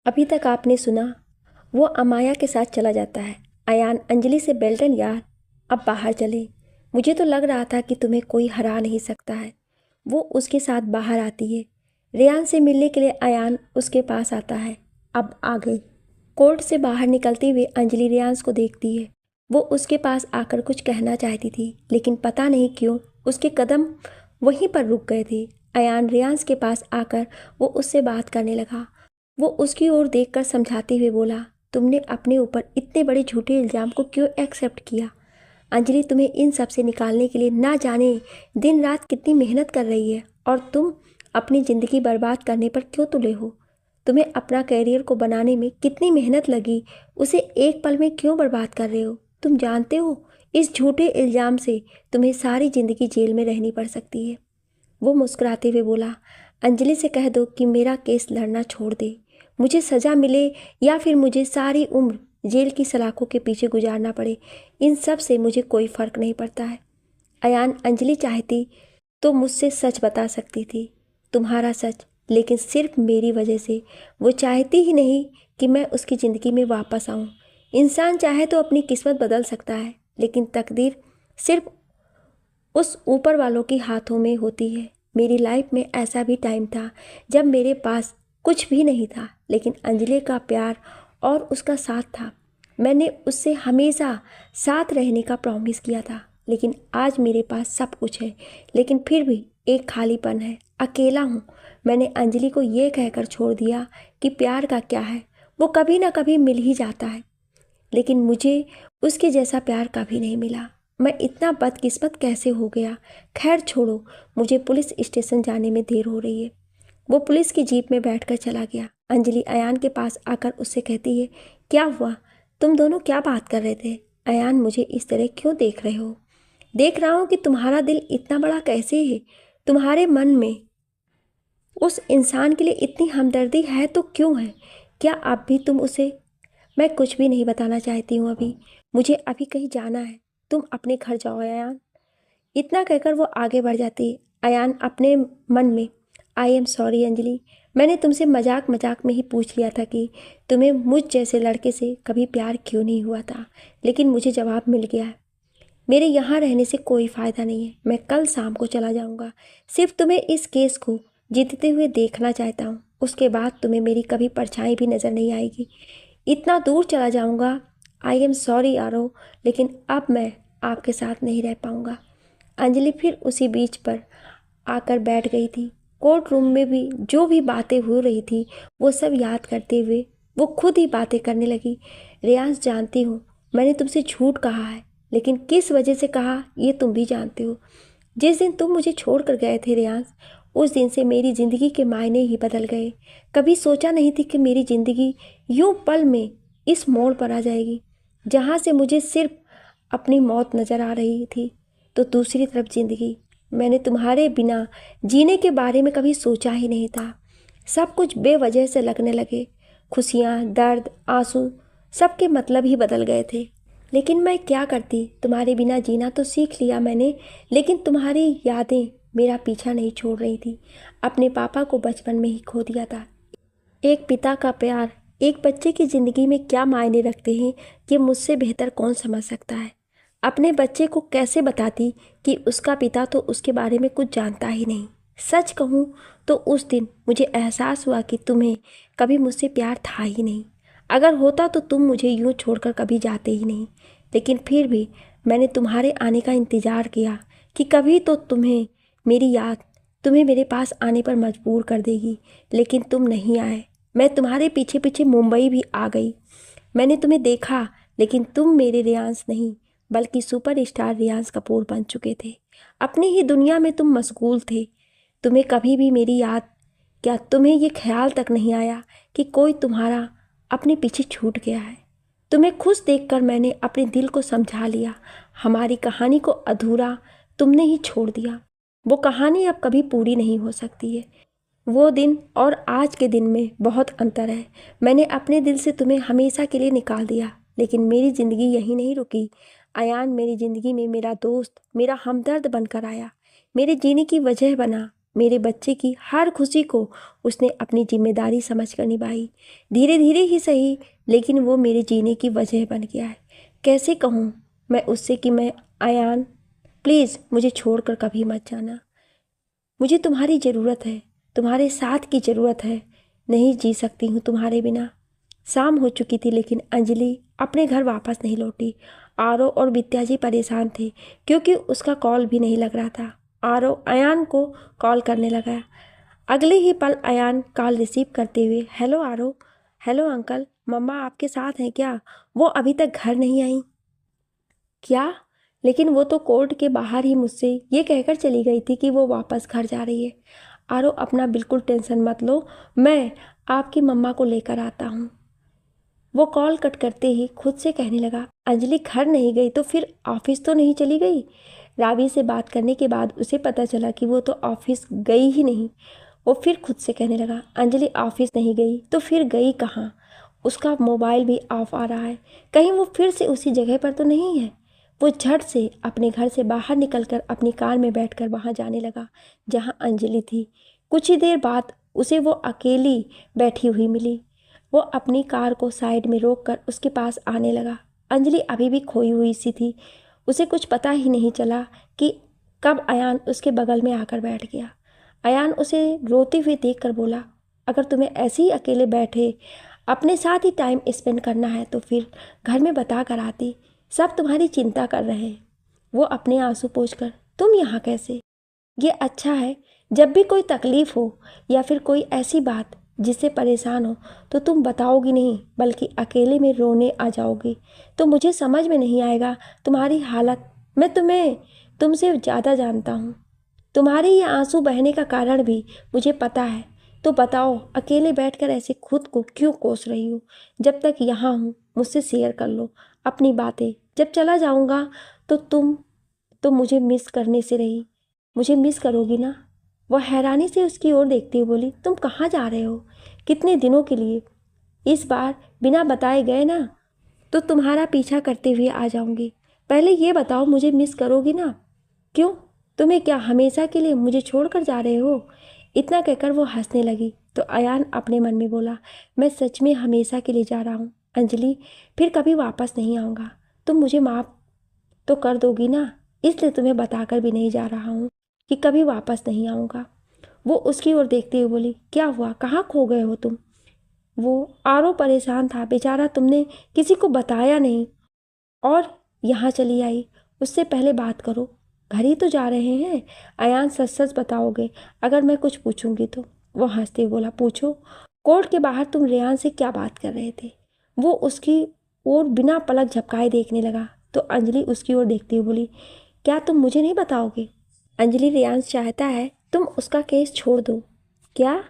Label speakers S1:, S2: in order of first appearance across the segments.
S1: अभी तक आपने सुना वो अमाया के साथ चला जाता है। अयान अंजलि से बेल्टन यार अब बाहर चले। मुझे तो लग रहा था कि तुम्हें कोई हरा नहीं सकता है। वो उसके साथ बाहर आती है। रेयान से मिलने के लिए अयान उसके पास आता है। अब आ गई। कोर्ट से बाहर निकलते हुए अंजलि रेयांस को देखती है। वो उसके पास आकर कुछ कहना चाहती थी, लेकिन पता नहीं क्यों उसके कदम वहीं पर रुक गए थे। अयान रेयांस के पास आकर वो उससे बात करने लगा। वो उसकी ओर देखकर समझाते हुए बोला, तुमने अपने ऊपर इतने बड़े झूठे इल्ज़ाम को क्यों एक्सेप्ट किया? अंजलि तुम्हें इन सब से निकालने के लिए ना जाने दिन रात कितनी मेहनत कर रही है, और तुम अपनी ज़िंदगी बर्बाद करने पर क्यों तुले हो? तुम्हें अपना करियर को बनाने में कितनी मेहनत लगी, उसे एक पल में क्यों बर्बाद कर रहे हो? तुम जानते हो इस झूठे इल्ज़ाम से तुम्हें सारी ज़िंदगी जेल में रहनी पड़ सकती है। वो मुस्कुराते हुए बोला, अंजलि से कह दो कि मेरा केस लड़ना छोड़ दे। मुझे सज़ा मिले या फिर मुझे सारी उम्र जेल की सलाखों के पीछे गुजारना पड़े, इन सब से मुझे कोई फ़र्क नहीं पड़ता है। अयान अंजलि चाहती तो मुझसे सच बता सकती थी, तुम्हारा सच, लेकिन सिर्फ मेरी वजह से वो चाहती ही नहीं कि मैं उसकी ज़िंदगी में वापस आऊँ। इंसान चाहे तो अपनी किस्मत बदल सकता है, लेकिन तकदीर सिर्फ उस ऊपर वालों के हाथों में होती है। मेरी लाइफ में ऐसा भी टाइम था जब मेरे पास कुछ भी नहीं था, लेकिन अंजलि का प्यार और उसका साथ था। मैंने उससे हमेशा साथ रहने का प्रॉमिस किया था, लेकिन आज मेरे पास सब कुछ है, लेकिन फिर भी एक खालीपन है, अकेला हूँ। मैंने अंजलि को ये कहकर छोड़ दिया कि प्यार का क्या है, वो कभी ना कभी मिल ही जाता है, लेकिन मुझे उसके जैसा प्यार कभी नहीं मिला। मैं इतना बदकिस्मत कैसे हो गया? खैर छोड़ो, मुझे पुलिस स्टेशन जाने में देर हो रही है। वो पुलिस की जीप में बैठकर चला गया। अंजलि अयान के पास आकर उससे कहती है, क्या हुआ? तुम दोनों क्या बात कर रहे थे? अयान, मुझे इस तरह क्यों देख रहे हो? देख रहा हूँ कि तुम्हारा दिल इतना बड़ा कैसे है। तुम्हारे मन में उस इंसान के लिए इतनी हमदर्दी है तो क्यों है? क्या अब भी तुम उसे? मैं कुछ भी नहीं बताना चाहती हूँ अभी। मुझे अभी कहीं जाना है। तुम अपने घर जाओ अयान। इतना कहकर वो आगे बढ़ जाती है। अयान अपने मन में, आई एम सॉरी अंजलि, मैंने तुमसे मजाक मजाक में ही पूछ लिया था कि तुम्हें मुझ जैसे लड़के से कभी प्यार क्यों नहीं हुआ था, लेकिन मुझे जवाब मिल गया है। मेरे यहाँ रहने से कोई फ़ायदा नहीं है। मैं कल शाम को चला जाऊँगा। सिर्फ तुम्हें इस केस को जीतते हुए देखना चाहता हूँ। उसके बाद तुम्हें मेरी कभी परछाई भी नज़र नहीं आएगी। इतना दूर चला जाऊँगा। आई एम सॉरी आरो, लेकिन अब मैं आपके साथ नहीं रह पाऊँगा। अंजलि फिर उसी बीच पर आकर बैठ गई थी। कोर्ट रूम में भी जो भी बातें हो रही थी वो सब याद करते हुए वो खुद ही बातें करने लगी। रियांश, जानती हूँ मैंने तुमसे झूठ कहा है, लेकिन किस वजह से कहा ये तुम भी जानते हो। जिस दिन तुम मुझे छोड़ कर गए थे रियांश, उस दिन से मेरी ज़िंदगी के मायने ही बदल गए। कभी सोचा नहीं थी कि मेरी ज़िंदगी यूं पल में इस मोड़ पर आ जाएगी, जहाँ से मुझे सिर्फ अपनी मौत नज़र आ रही थी, तो दूसरी तरफ ज़िंदगी। मैंने तुम्हारे बिना जीने के बारे में कभी सोचा ही नहीं था। सब कुछ बेवजह से लगने लगे। खुशियाँ, दर्द, आंसू, सबके मतलब ही बदल गए थे। लेकिन मैं क्या करती? तुम्हारे बिना जीना तो सीख लिया मैंने, लेकिन तुम्हारी यादें मेरा पीछा नहीं छोड़ रही थी। अपने पापा को बचपन में ही खो दिया था। एक पिता का प्यार एक बच्चे की ज़िंदगी में क्या मायने रखते हैं, ये मुझसे बेहतर कौन समझ सकता है। अपने बच्चे को कैसे बताती कि उसका पिता तो उसके बारे में कुछ जानता ही नहीं। सच कहूँ तो उस दिन मुझे एहसास हुआ कि तुम्हें कभी मुझसे प्यार था ही नहीं। अगर होता तो तुम मुझे यूँ छोड़कर कभी जाते ही नहीं। लेकिन फिर भी मैंने तुम्हारे आने का इंतज़ार किया कि कभी तो तुम्हें मेरी याद तुम्हें मेरे पास आने पर मजबूर कर देगी, लेकिन तुम नहीं आए। मैं तुम्हारे पीछे पीछे मुंबई भी आ गई। मैंने तुम्हें देखा, लेकिन तुम मेरे रियांश नहीं, बल्कि सुपरस्टार रियांश कपूर बन चुके थे। अपनी ही दुनिया में तुम मशगूल थे। तुम्हें कभी भी मेरी याद, क्या तुम्हें ये ख्याल तक नहीं आया कि कोई तुम्हारा अपने पीछे छूट गया है? तुम्हें खुश देखकर मैंने अपने दिल को समझा लिया। हमारी कहानी को अधूरा तुमने ही छोड़ दिया। वो कहानी अब कभी पूरी नहीं हो सकती है। वो दिन और आज के दिन में बहुत अंतर है। मैंने अपने दिल से तुम्हें हमेशा के लिए निकाल दिया, लेकिन मेरी ज़िंदगी यहीं नहीं रुकी। अयान मेरी ज़िंदगी में मेरा दोस्त, मेरा हमदर्द बनकर आया, मेरे जीने की वजह बना। मेरे बच्चे की हर खुशी को उसने अपनी जिम्मेदारी समझकर निभाई। धीरे धीरे ही सही, लेकिन वो मेरे जीने की वजह बन गया है। कैसे कहूँ मैं उससे कि मैं अयान, प्लीज़ मुझे छोड़कर कभी मत जाना। मुझे तुम्हारी ज़रूरत है, तुम्हारे साथ की ज़रूरत है। नहीं जी सकती हूँ तुम्हारे बिना। शाम हो चुकी थी, लेकिन अंजलि अपने घर वापस नहीं लौटी। आरव और विद्या जी परेशान थे क्योंकि उसका कॉल भी नहीं लग रहा था। आरव अयान को कॉल करने लगा। अगले ही पल अयान कॉल रिसीव करते हुए, हेलो आरव। हेलो अंकल, मम्मा आपके साथ हैं क्या? वो अभी तक घर नहीं आई क्या? लेकिन वो तो कोर्ट के बाहर ही मुझसे ये कहकर चली गई थी कि वो वापस घर जा रही है। आरव अपना बिल्कुल टेंशन मत लो, मैं आपकी मम्मा को लेकर आता हूँ। वो कॉल कट करते ही खुद से कहने लगा, अंजलि घर नहीं गई तो फिर ऑफिस तो नहीं चली गई? रावी से बात करने के बाद उसे पता चला कि वो तो ऑफिस गई ही नहीं। वो फिर खुद से कहने लगा, अंजलि ऑफिस नहीं गई तो फिर गई कहाँ? उसका मोबाइल भी ऑफ आ रहा है, कहीं वो फिर से उसी जगह पर तो नहीं है। वो झट से अपने घर से बाहर निकलकर अपनी कार में बैठकर वहाँ जाने लगा जहाँ अंजलि थी। कुछ ही देर बाद उसे वो अकेली बैठी हुई मिली। वो अपनी कार को साइड में रोककर उसके पास आने लगा। अंजलि अभी भी खोई हुई सी थी। उसे कुछ पता ही नहीं चला कि कब अयान उसके बगल में आकर बैठ गया। अयान उसे रोते हुए देखकर बोला, अगर तुम्हें ऐसे ही अकेले बैठे अपने साथ ही टाइम स्पेंड करना है तो फिर घर में बता कर आती। सब तुम्हारी चिंता कर रहे हैं। वो अपने आंसू पोंछकर, तुम यहाँ कैसे? ये अच्छा है, जब भी कोई तकलीफ हो या फिर कोई ऐसी बात जिससे परेशान हो तो तुम बताओगी नहीं, बल्कि अकेले में रोने आ जाओगी। तो मुझे समझ में नहीं आएगा तुम्हारी हालत। मैं तुम्हें तुमसे ज़्यादा जानता हूँ। तुम्हारे ये आंसू बहने का कारण भी मुझे पता है। तो बताओ, अकेले बैठकर ऐसे खुद को क्यों कोस रही हो? जब तक यहाँ हूँ मुझसे शेयर कर लो अपनी बातें। जब चला जाऊँगा तो तुम तो मुझे मिस करने से रही, मुझे मिस करोगी ना? वह हैरानी से उसकी ओर देखती हुई बोली, तुम कहाँ जा रहे हो? कितने दिनों के लिए? इस बार बिना बताए गए ना तो तुम्हारा पीछा करते हुए आ जाऊंगी। पहले ये बताओ, मुझे मिस करोगी ना? क्यों? तुम्हें क्या हमेशा के लिए मुझे छोड़कर जा रहे हो? इतना कहकर वो हंसने लगी तो अयान अपने मन में बोला, मैं सच में हमेशा के लिए जा रहा हूँ अंजलि, फिर कभी वापस नहीं आऊँगा। तुम मुझे माफ़ तो कर दोगी ना? इसलिए तुम्हें बताकर भी नहीं जा रहा हूँ कि कभी वापस नहीं आऊँगा। वो उसकी ओर देखते हुए बोली, क्या हुआ, कहाँ खो गए हो तुम? वो आरो परेशान था, बेचारा तुमने किसी को बताया नहीं और यहाँ चली आई। उससे पहले बात करो, घर ही तो जा रहे हैं। अयान, सच सच बताओगे अगर मैं कुछ पूछूंगी तो? वो हंसते हुए बोला, पूछो। कोर्ट के बाहर तुम रेयान से क्या बात कर रहे थे? वो उसकी ओर बिना पलक झपकाए देखने लगा तो अंजलि उसकी ओर देखती हुई बोली, क्या तुम मुझे नहीं बताओगे? अंजलि, रेयांश चाहता है तुम उसका केस छोड़ दो। क्या?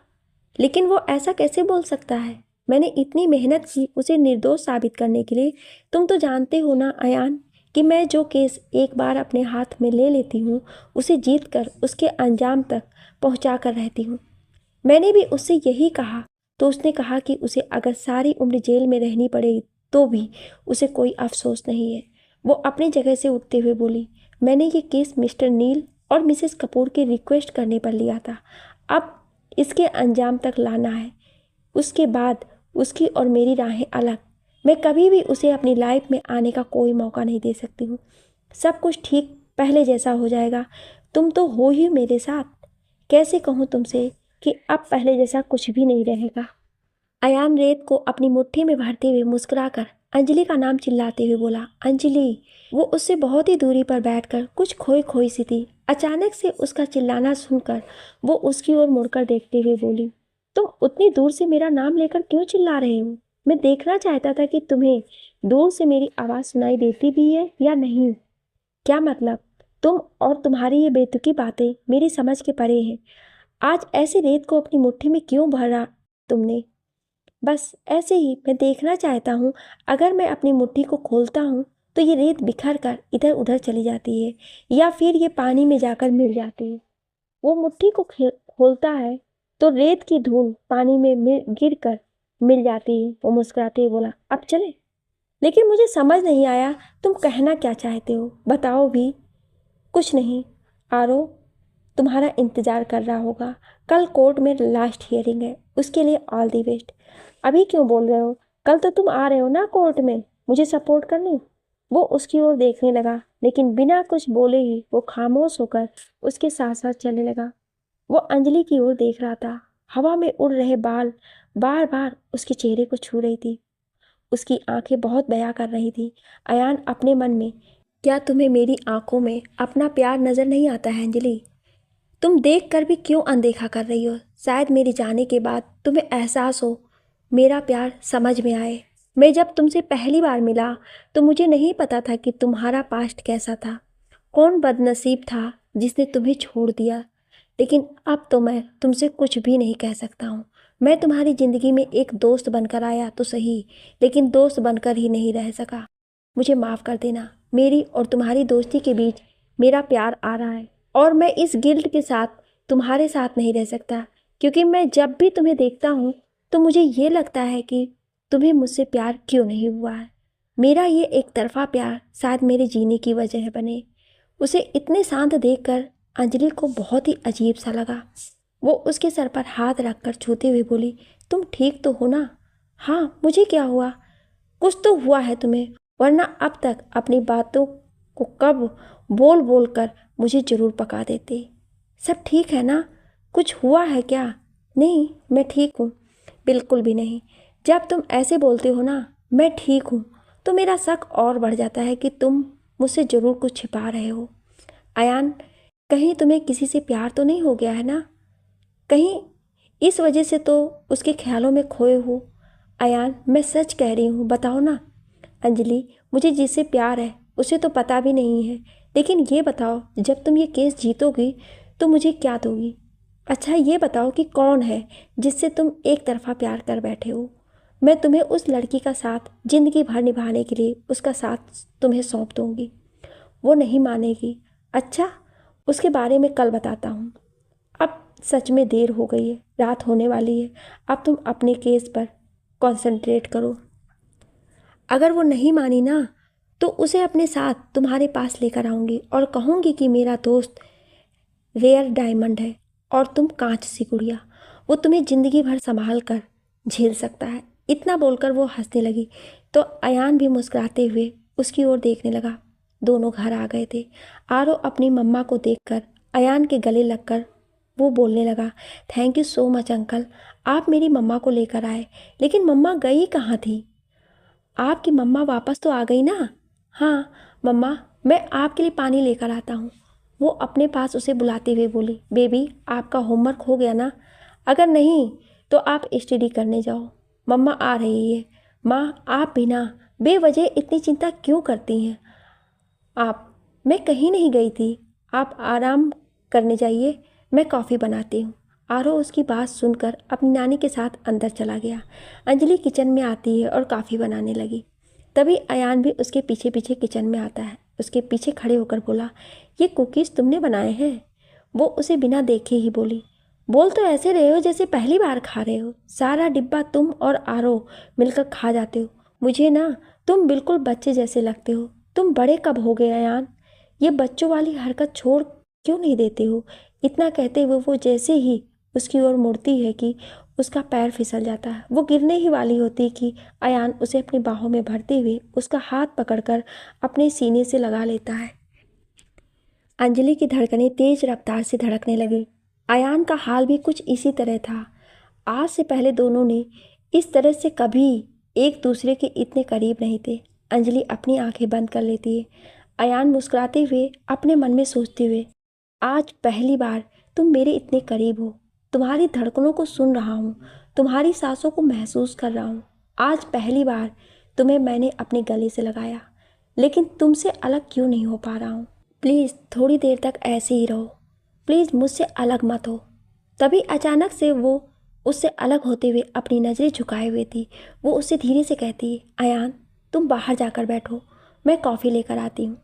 S1: लेकिन वो ऐसा कैसे बोल सकता है? मैंने इतनी मेहनत की उसे निर्दोष साबित करने के लिए। तुम तो जानते हो ना अयान कि मैं जो केस एक बार अपने हाथ में ले लेती हूँ उसे जीत कर उसके अंजाम तक पहुँचा कर रहती हूँ। मैंने भी उससे यही कहा तो उसने कहा कि उसे अगर सारी उम्र जेल में रहनी पड़े तो भी उसे कोई अफसोस नहीं है। वो अपनी जगह से उठते हुए बोली, मैंने ये केस मिस्टर नील और मिसेस कपूर की रिक्वेस्ट करने पर लिया था। अब इसके अंजाम तक लाना है। उसके बाद उसकी और मेरी राहें अलग। मैं कभी भी उसे अपनी लाइफ में आने का कोई मौका नहीं दे सकती हूँ। सब कुछ ठीक पहले जैसा हो जाएगा। तुम तो हो ही मेरे साथ। कैसे कहूँ तुमसे कि अब पहले जैसा कुछ भी नहीं रहेगा। अयान रेत को अपनी मुट्ठी में भरते हुए मुस्कुराकर अंजलि का नाम चिल्लाते हुए बोला, अंजलि। वो उससे बहुत ही दूरी पर बैठकर कुछ खोई खोई सी थी। अचानक से उसका चिल्लाना सुनकर वो उसकी ओर मुड़कर देखते हुए बोली, तुम उतनी दूर से मेरा नाम लेकर क्यों चिल्ला रहे हो? मैं देखना चाहता था कि तुम्हें दूर से मेरी आवाज़ सुनाई देती भी है या नहीं। क्या मतलब? तुम और तुम्हारी ये बेतुकी बातें मेरी समझ के परे हैं। आज ऐसे रेत को अपनी मुट्ठी में क्यों भरा तुमने? बस ऐसे ही मैं देखना चाहता हूँ, अगर मैं अपनी मुट्ठी को खोलता हूँ तो ये रेत बिखर कर इधर उधर चली जाती है या फिर ये पानी में जाकर मिल जाती है। वो मुट्ठी को खोलता है तो रेत की धूल पानी में गिर कर मिल जाती है। वो मुस्कुराते हुए बोला, अब चले? लेकिन मुझे समझ नहीं आया तुम कहना क्या चाहते हो, बताओ भी। कुछ नहीं आरो, तुम्हारा इंतज़ार कर रहा होगा। कल कोर्ट में लास्ट हियरिंग है, उसके लिए ऑल दी बेस्ट। अभी क्यों बोल रहे हो? कल तो तुम आ रहे हो ना कोर्ट में मुझे सपोर्ट करने। वो उसकी ओर देखने लगा, लेकिन बिना कुछ बोले ही वो खामोश होकर उसके साथ साथ चलने लगा। वो अंजलि की ओर देख रहा था। हवा में उड़ रहे बाल बार बार उसके चेहरे को छू रही थी। उसकी आंखें बहुत बयां कर रही थी। अयान अपने मन में, क्या तुम्हें मेरी आंखों में अपना प्यार नजर नहीं आता है अंजलि? तुम देख कर भी क्यों अनदेखा कर रही हो? शायद मेरे जाने के बाद तुम्हें एहसास हो, मेरा प्यार समझ में आए। मैं जब तुमसे पहली बार मिला तो मुझे नहीं पता था कि तुम्हारा पास्ट कैसा था, कौन बदनसीब था जिसने तुम्हें छोड़ दिया। लेकिन अब तो मैं तुमसे कुछ भी नहीं कह सकता हूँ। मैं तुम्हारी ज़िंदगी में एक दोस्त बनकर आया तो सही, लेकिन दोस्त बनकर ही नहीं रह सका। मुझे माफ़ कर देना। मेरी और तुम्हारी दोस्ती के बीच मेरा प्यार आ रहा है और मैं इस गिल्ट के साथ तुम्हारे साथ नहीं रह सकता, क्योंकि मैं जब भी तुम्हें देखता हूँ तो मुझे ये लगता है कि तुम्हें मुझसे प्यार क्यों नहीं हुआ है। मेरा ये एक तरफा प्यार शायद मेरे जीने की वजह बने। उसे इतने शांत देखकर अंजलि को बहुत ही अजीब सा लगा। वो उसके सर पर हाथ रखकर छूते हुए बोली, तुम ठीक तो हो ना? हाँ, मुझे क्या हुआ? कुछ तो हुआ है तुम्हें, वरना अब तक अपनी बातों को कब बोल बोल कर मुझे ज़रूर पका देते। सब ठीक है ना? कुछ हुआ है क्या? नहीं, मैं ठीक हूँ। बिल्कुल भी नहीं। जब तुम ऐसे बोलते हो ना मैं ठीक हूँ, तो मेरा शक और बढ़ जाता है कि तुम मुझसे ज़रूर कुछ छिपा रहे हो। अयान, कहीं तुम्हें किसी से प्यार तो नहीं हो गया है ना? कहीं इस वजह से तो उसके ख्यालों में खोए हो? अयान, मैं सच कह रही हूँ, बताओ ना। अंजलि, मुझे जिससे प्यार है उसे तो पता भी नहीं है, लेकिन ये बताओ जब तुम ये केस जीतोगी तो मुझे क्या दोगी? अच्छा ये बताओ कि कौन है जिससे तुम एक तरफा प्यार कर बैठे हो? मैं तुम्हें उस लड़की का साथ जिंदगी भर निभाने के लिए उसका साथ तुम्हें सौंप दूंगी। वो नहीं मानेगी। अच्छा, उसके बारे में कल बताता हूँ। अब सच में देर हो गई है, रात होने वाली है। अब तुम अपने केस पर कंसंट्रेट करो। अगर वो नहीं मानी ना तो उसे अपने साथ तुम्हारे पास लेकर आऊँगी और कहूँगी कि मेरा दोस्त रेयर डायमंड है और तुम कांच सी गुड़िया। वो तुम्हें ज़िंदगी भर संभाल कर झेल सकता है। इतना बोलकर वो हंसने लगी तो अयान भी मुस्कुराते हुए उसकी ओर देखने लगा। दोनों घर आ गए थे। आरो अपनी मम्मा को देखकर अयान के गले लगकर वो बोलने लगा, thank you so much uncle, आप मेरी मम्मा को लेकर आए। लेकिन मम्मा गई कहाँ थी? आपकी मम्मा वापस तो आ गई ना? हाँ मम्मा, मैं आपके लिए पानी लेकर आता हूँ। वो अपने पास उसे बुलाते हुए बोली, बेबी आपका होमवर्क हो गया ना? अगर नहीं तो आप स्टडी करने जाओ, मम्मा आ रही है। माँ, आप भी ना बेवजह इतनी चिंता क्यों करती हैं? आप, मैं कहीं नहीं गई थी, आप आराम करने जाइए, मैं कॉफ़ी बनाती हूँ। आरो उसकी बात सुनकर अपनी नानी के साथ अंदर चला गया। अंजलि किचन में आती है और कॉफ़ी बनाने लगी। तभी अयान भी उसके पीछे पीछे किचन में आता है। उसके पीछे खड़े होकर बोला, ये कुकीज़ तुमने बनाए हैं? वो उसे बिना देखे ही बोली, बोल तो ऐसे रहे हो जैसे पहली बार खा रहे हो। सारा डिब्बा तुम और आरो मिलकर खा जाते हो। मुझे ना तुम बिल्कुल बच्चे जैसे लगते हो। तुम बड़े कब हो गए अयान? ये बच्चों वाली हरकत छोड़ क्यों नहीं देते हो? इतना कहते हुए वो जैसे ही उसकी ओर मुड़ती है कि उसका पैर फिसल जाता है। वो गिरने ही वाली होती कि अयान उसे अपनी बाहों में भरते हुए उसका हाथ पकड़कर अपने सीने से लगा लेता है। अंजलि की धड़कनें तेज रफ्तार से धड़कने लगी। अयान का हाल भी कुछ इसी तरह था। आज से पहले दोनों ने इस तरह से कभी एक दूसरे के इतने करीब नहीं थे। अंजलि अपनी आंखें बंद कर लेती है। अयान मुस्कुराते हुए अपने मन में सोचते हुए, आज पहली बार तुम मेरे इतने करीब हो। तुम्हारी धड़कनों को सुन रहा हूँ, तुम्हारी सांसों को महसूस कर रहा हूँ। आज पहली बार तुम्हें मैंने अपने गले से लगाया, लेकिन तुमसे अलग क्यों नहीं हो पा रहा हूँ। प्लीज़ थोड़ी देर तक ऐसे ही रहो, प्लीज़ मुझसे अलग मत हो। तभी अचानक से वो उससे अलग होते हुए अपनी नज़रें झुकाए हुए थी। वो उससे धीरे से कहती है, अयान तुम बाहर जाकर बैठो, मैं कॉफ़ी लेकर आती हूँ।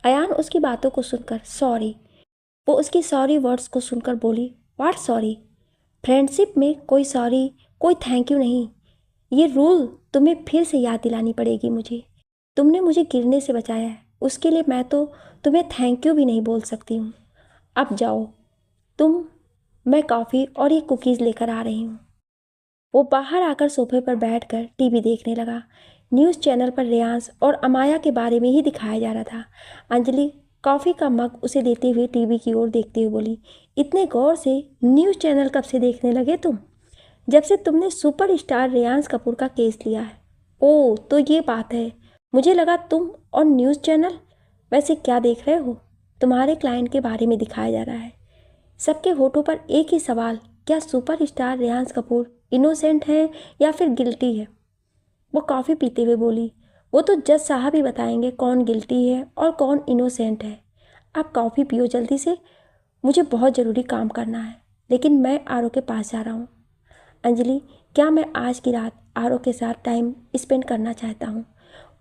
S1: अयान उसकी बातों को सुनकर सॉरी, वो उसकी सॉरी वर्ड्स को सुनकर बोली, व्हाट सॉरी? फ्रेंडशिप में कोई सॉरी कोई थैंक यू नहीं। ये रूल तुम्हें फिर से याद दिलानी पड़ेगी मुझे। तुमने मुझे गिरने से बचाया है, उसके लिए मैं तो तुम्हें थैंक यू भी नहीं बोल सकती हूँ। अब जाओ। मैं कॉफ़ी और ये कुकीज़ लेकर आ रही हूँ। वो बाहर आकर सोफे पर बैठकर टीवी देखने लगा। न्यूज़ चैनल पर रेयांश और अमाया के बारे में ही दिखाया जा रहा था। अंजलि कॉफ़ी का मग उसे देते हुए टीवी की ओर देखते हुए बोली, इतने गौर से न्यूज़ चैनल कब से देखने लगे तुम? जब से तुमने सुपरस्टार रेयांश कपूर का केस लिया है। ओह, तो ये बात है। मुझे लगा तुम और न्यूज़ चैनल। वैसे क्या देख रहे हो? तुम्हारे क्लाइंट के बारे में दिखाया जा रहा है। सबके होठों पर एक ही सवाल, क्या सुपरस्टार रेयांश कपूर इनोसेंट है या फिर गिल्टी है? वो कॉफ़ी पीते हुए बोली, वो तो जज साहब ही बताएंगे कौन गिल्टी है और कौन इनोसेंट है। आप कॉफ़ी पियो जल्दी से, मुझे बहुत ज़रूरी काम करना है। लेकिन मैं आरो के पास जा रहा हूँ। अंजलि, क्या मैं आज की रात आरो के साथ टाइम स्पेंड करना चाहता हूँ।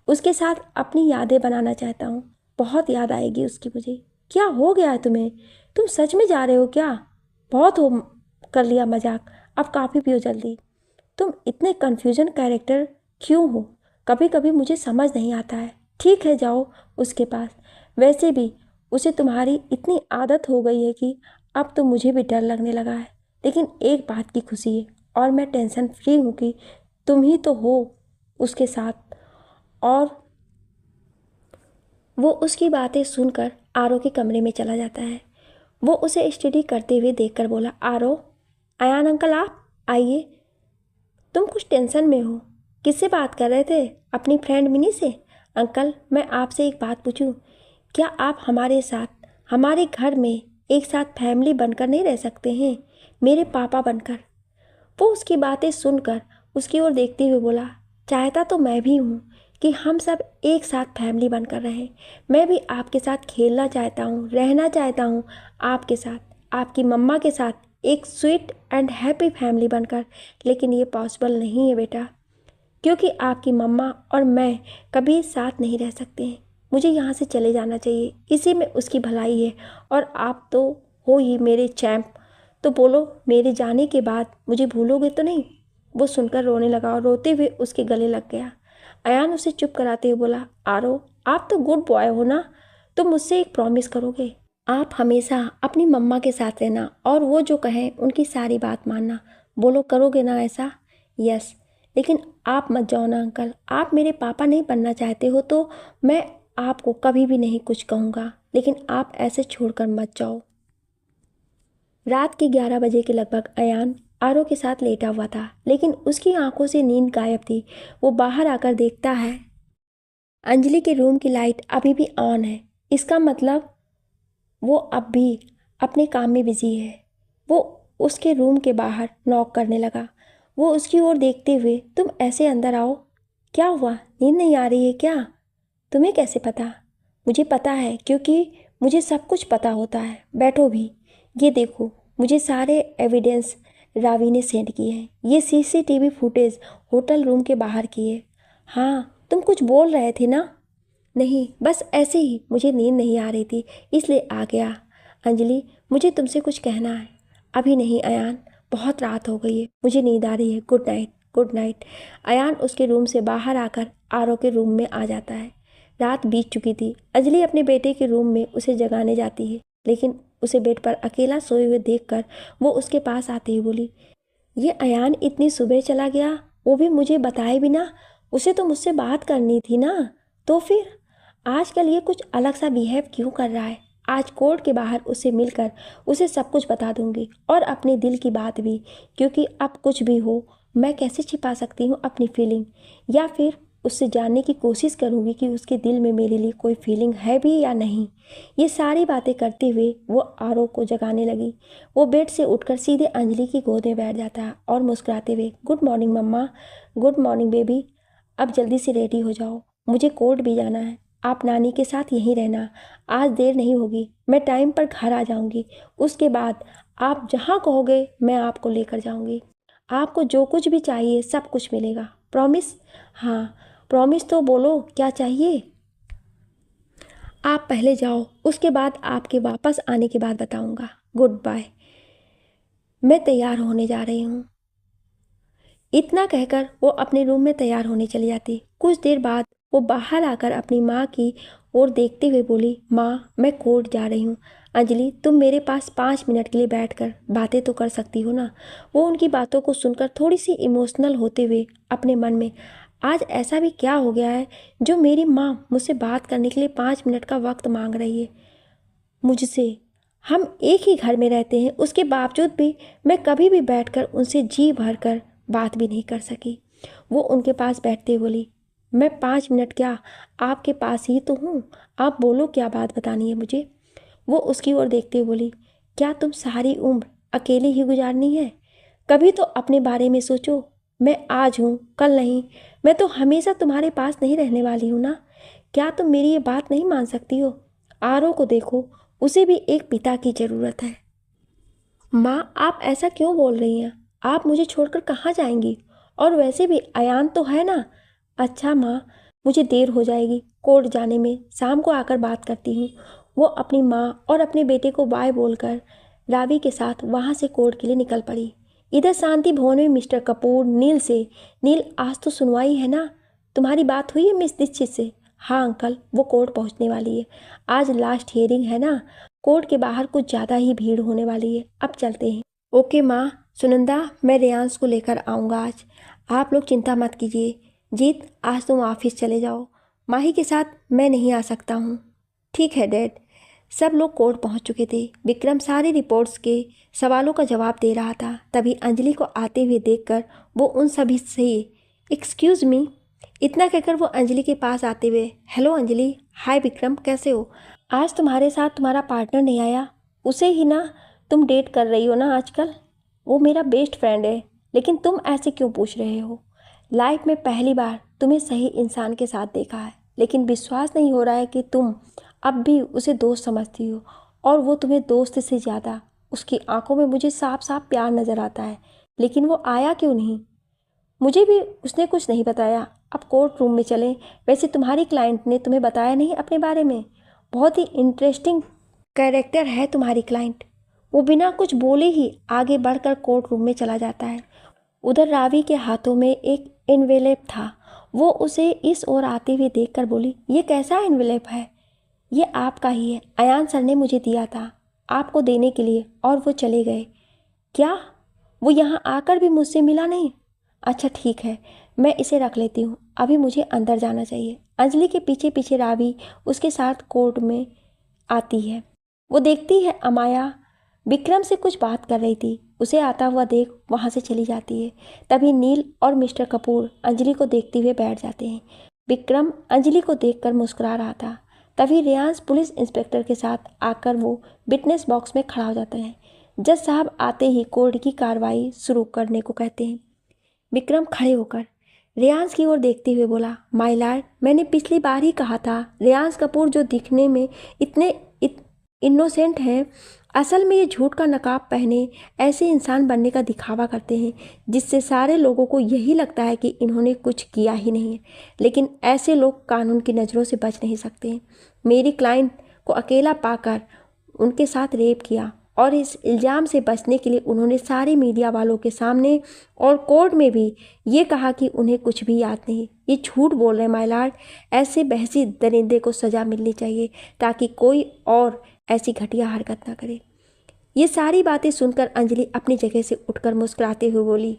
S1: उसके साथ अपनी यादें बनाना चाहता हूँ। बहुत याद आएगी उसकी मुझे। क्या हो गया है तुम्हें? तुम सच में जा रहे हो क्या? बहुत हो कर लिया मजाक, अब कॉफ़ी पियो जल्दी। तुम इतने कन्फ्यूजन कैरेक्टर क्यों हो? कभी कभी मुझे समझ नहीं आता है। ठीक है, जाओ उसके पास। वैसे भी उसे तुम्हारी इतनी आदत हो गई है कि अब तो मुझे भी डर लगने लगा है। लेकिन एक बात की खुशी है और मैं टेंशन फ्री हूँ कि तुम ही तो हो उसके साथ। और वो उसकी बातें सुनकर आरो के कमरे में चला जाता है। वो उसे स्टडी करते हुए देखकर बोला, आरो, अयान अंकल आप आइए। तुम कुछ टेंशन में हो? किससे बात कर रहे थे? अपनी फ्रेंड मिनी से? अंकल, मैं आपसे एक बात पूछूं? क्या आप हमारे साथ हमारे घर में एक साथ फैमिली बनकर नहीं रह सकते हैं, मेरे पापा बनकर? वो उसकी बातें सुनकर उसकी ओर देखते हुए बोला, चाहता तो मैं भी हूँ कि हम सब एक साथ फैमिली बनकर रहें। मैं भी आपके साथ खेलना चाहता हूँ, रहना चाहता हूँ आपके साथ, आपकी मम्मा के साथ, एक स्वीट एंड हैप्पी फैमिली बनकर। लेकिन ये पॉसिबल नहीं है बेटा, क्योंकि आपकी मम्मा और मैं कभी साथ नहीं रह सकते हैं। मुझे यहाँ से चले जाना चाहिए, इसी में उसकी भलाई है। और आप तो हो ही मेरे चैम्प, तो बोलो मेरे जाने के बाद मुझे भूलोगे तो नहीं? वो सुनकर रोने लगा और रोते हुए उसके गले लग गया। अयान उसे चुप कराते हुए बोला, आरो, आप तो गुड बॉय हो ना, तो मुझसे एक प्रॉमिस करोगे? आप हमेशा अपनी मम्मा के साथ रहना और वो जो कहें उनकी सारी बात मानना। बोलो, करोगे ना ऐसा? यस। लेकिन आप मत जाओ ना अंकल, आप मेरे पापा नहीं बनना चाहते हो तो मैं आपको कभी भी नहीं कुछ कहूँगा, लेकिन आप ऐसे छोड़कर मत जाओ। रात के 11 बजे के लगभग अयान आरो के साथ लेटा हुआ था, लेकिन उसकी आंखों से नींद गायब थी। वो बाहर आकर देखता है अंजलि के रूम की लाइट अभी भी ऑन है। इसका मतलब वो अब भी अपने काम में बिजी है। वो उसके रूम के बाहर नॉक करने लगा। वो उसकी ओर देखते हुए, तुम ऐसे अंदर आओ। क्या हुआ, नींद नहीं आ रही है क्या? तुम्हें कैसे पता? मुझे पता है, क्योंकि मुझे सब कुछ पता होता है। बैठो भी। ये देखो, मुझे सारे एविडेंस रावी ने सेंड किए हैं। ये सीसीटीवी फुटेज होटल रूम के बाहर की है। हाँ, तुम कुछ बोल रहे थे ना? नहीं, बस ऐसे ही, मुझे नींद नहीं आ रही थी इसलिए आ गया। अंजलि, मुझे तुमसे कुछ कहना है। अभी नहीं अयान, बहुत रात हो गई है, मुझे नींद आ रही है। Good night, good night. Ayaan उसके रूम से बाहर आकर आरो के रूम में आ जाता है। रात बीत चुकी थी। अंजलि अपने बेटे के रूम में उसे जगाने जाती है, लेकिन उसे बेड पर अकेला सोए हुए देखकर वो उसके पास आते ही बोली, ये अयान इतनी सुबह चला गया, वो भी मुझे बताए बिना? उसे तो मुझसे बात करनी थी ना। तो फिर आजकल ये कुछ अलग सा बिहेव क्यों कर रहा है? आज कोर्ट के बाहर उसे मिलकर उसे सब कुछ बता दूंगी, और अपने दिल की बात भी, क्योंकि अब कुछ भी हो मैं कैसे छिपा सकती हूँ अपनी फीलिंग, या फिर उससे जानने की कोशिश करूँगी कि उसके दिल में मेरे लिए कोई फीलिंग है भी या नहीं। ये सारी बातें करते हुए वो आरो को जगाने लगी। वो बेड से उठकर सीधे अंजलि की गोद में बैठ जाता है और मुस्कुराते हुए, good morning mumma. Good morning baby. अब जल्दी से रेडी हो जाओ, मुझे कोर्ट भी जाना है। आप नानी के साथ यहीं रहना, आज देर नहीं होगी, मैं टाइम पर घर आ जाऊंगी। उसके बाद आप जहाँ कहोगे मैं आपको लेकर जाऊंगी। आपको जो कुछ भी चाहिए सब कुछ मिलेगा, प्रॉमिस? हाँ प्रॉमिस। तो बोलो क्या चाहिए? आप पहले जाओ, उसके बाद आपके वापस आने के बाद बताऊंगा। गुड बाय, मैं तैयार होने जा रही हूँ। इतना कहकर वो अपने रूम में तैयार होने चली जाती। कुछ देर बाद वो बाहर आकर अपनी माँ की ओर देखते हुए बोली, माँ मैं कोर्ट जा रही हूँ, अंजलि, तुम मेरे पास 5 मिनट के लिए बैठकर बातें तो कर सकती हो ना। वो उनकी बातों को सुनकर थोड़ी सी इमोशनल होते हुए अपने मन में, आज ऐसा भी क्या हो गया है जो मेरी माँ मुझसे बात करने के लिए 5 मिनट का वक्त मांग रही है मुझसे। हम एक ही घर में रहते हैं, उसके बावजूद भी मैं कभी भी बैठकर उनसे जी भर कर बात भी नहीं कर सकी। वो उनके पास बैठते बोली, मैं 5 मिनट क्या, आपके पास ही तो हूँ, आप बोलो क्या बात बतानी है मुझे। वो उसकी ओर देखते हुए बोली, क्या तुम सारी उम्र अकेले ही गुजारनी है? कभी तो अपने बारे में सोचो। मैं आज हूँ, कल नहीं। मैं तो हमेशा तुम्हारे पास नहीं रहने वाली हूँ ना। क्या तुम मेरी ये बात नहीं मान सकती हो? आरो को देखो, उसे भी एक पिता की ज़रूरत है। माँ, आप ऐसा क्यों बोल रही हैं? आप मुझे छोड़कर कहाँ जाएंगी? और वैसे भी अयान तो है ना। अच्छा माँ, मुझे देर हो जाएगी कोर्ट जाने में, शाम को आकर बात करती हूँ। वो अपनी माँ और अपने बेटे को बाय बोलकर रावी के साथ वहाँ से कोर्ट के लिए निकल पड़ी। इधर शांति भवन में मिस्टर कपूर नील से, नील, आज तो सुनवाई है ना? तुम्हारी बात हुई है मिस दीक्षित से? हाँ अंकल, वो कोर्ट पहुँचने वाली है। आज लास्ट हियरिंग है ना। कोर्ट के बाहर कुछ ज़्यादा ही भीड़ होने वाली है, अब चलते हैं। ओके माँ। सुनंदा, मैं रेयांश को लेकर आऊँगा आज। आप लोग चिंता मत कीजिए। जीत, आज तुम ऑफिस चले जाओ, माही के साथ मैं नहीं आ सकता हूँ। ठीक है डैड। सब लोग कोर्ट पहुँच चुके थे। विक्रम सारी रिपोर्ट्स के सवालों का जवाब दे रहा था। तभी अंजलि को आते हुए देखकर वो उन सभी से, एक्सक्यूज़ मी, इतना कहकर वो अंजलि के पास आते हुए, हेलो अंजलि। हाय विक्रम, कैसे हो? आज तुम्हारे साथ तुम्हारा पार्टनर नहीं आया? उसे ही ना तुम डेट कर रही हो ना आजकल? वो मेरा बेस्ट फ्रेंड है, लेकिन तुम ऐसे क्यों पूछ रहे हो? लाइफ में पहली बार तुम्हें सही इंसान के साथ देखा है, लेकिन विश्वास नहीं हो रहा है कि तुम अब भी उसे दोस्त समझती हो, और वो तुम्हें दोस्त से ज़्यादा। उसकी आंखों में मुझे साफ साफ प्यार नज़र आता है, लेकिन वो आया क्यों नहीं? मुझे भी उसने कुछ नहीं बताया। अब कोर्ट रूम में चलें। वैसे तुम्हारी क्लाइंट ने तुम्हें बताया नहीं अपने बारे में? बहुत ही इंटरेस्टिंग कैरेक्टर है तुम्हारी क्लाइंट। वो बिना कुछ बोले ही आगे बढ़कर कोर्ट रूम में चला जाता है। उधर रावी के हाथों में एक एनवेलप था। वो उसे इस ओर आते हुए देखकर बोली, ये कैसा एनवेलप है? ये आपका ही है, अयान सर ने मुझे दिया था आपको देने के लिए, और वो चले गए। क्या? वो यहाँ आकर भी मुझसे मिला नहीं? अच्छा ठीक है, मैं इसे रख लेती हूँ, अभी मुझे अंदर जाना चाहिए। अंजलि के पीछे पीछे रावी उसके साथ कोर्ट में आती है। वो देखती है अमाया विक्रम से कुछ बात कर रही थी। उसे आता हुआ देख वहाँ से चली जाती है। तभी नील और मिस्टर कपूर अंजलि को देखते हुए बैठ जाते हैं। विक्रम अंजलि को देखकर मुस्कुरा रहा था। तभी रेयांश पुलिस इंस्पेक्टर के साथ आकर वो विटनेस बॉक्स में खड़ा हो जाता है। जज साहब आते ही कोर्ट की कार्रवाई शुरू करने को कहते हैं। विक्रम खड़े होकर रेयांश की ओर देखते हुए बोला, माय लॉर्ड, मैंने पिछली बार ही कहा था रेयांश कपूर जो दिखने में इतने इनोसेंट हैं, असल में ये झूठ का नकाब पहने ऐसे इंसान बनने का दिखावा करते हैं जिससे सारे लोगों को यही लगता है कि इन्होंने कुछ किया ही नहीं है। लेकिन ऐसे लोग कानून की नज़रों से बच नहीं सकते। मेरी क्लाइंट को अकेला पाकर उनके साथ रेप किया, और इस इल्ज़ाम से बचने के लिए उन्होंने सारे मीडिया वालों के सामने और कोर्ट में भी ये कहा कि उन्हें कुछ भी याद नहीं। ये झूठ बोल रहे हैं माय लॉर्ड। ऐसे बहसी दरिंदे को सज़ा मिलनी चाहिए ताकि कोई और ऐसी घटिया हरकत ना करे। ये सारी बातें सुनकर अंजलि अपनी जगह से उठकर मुस्कुराते हुए बोली,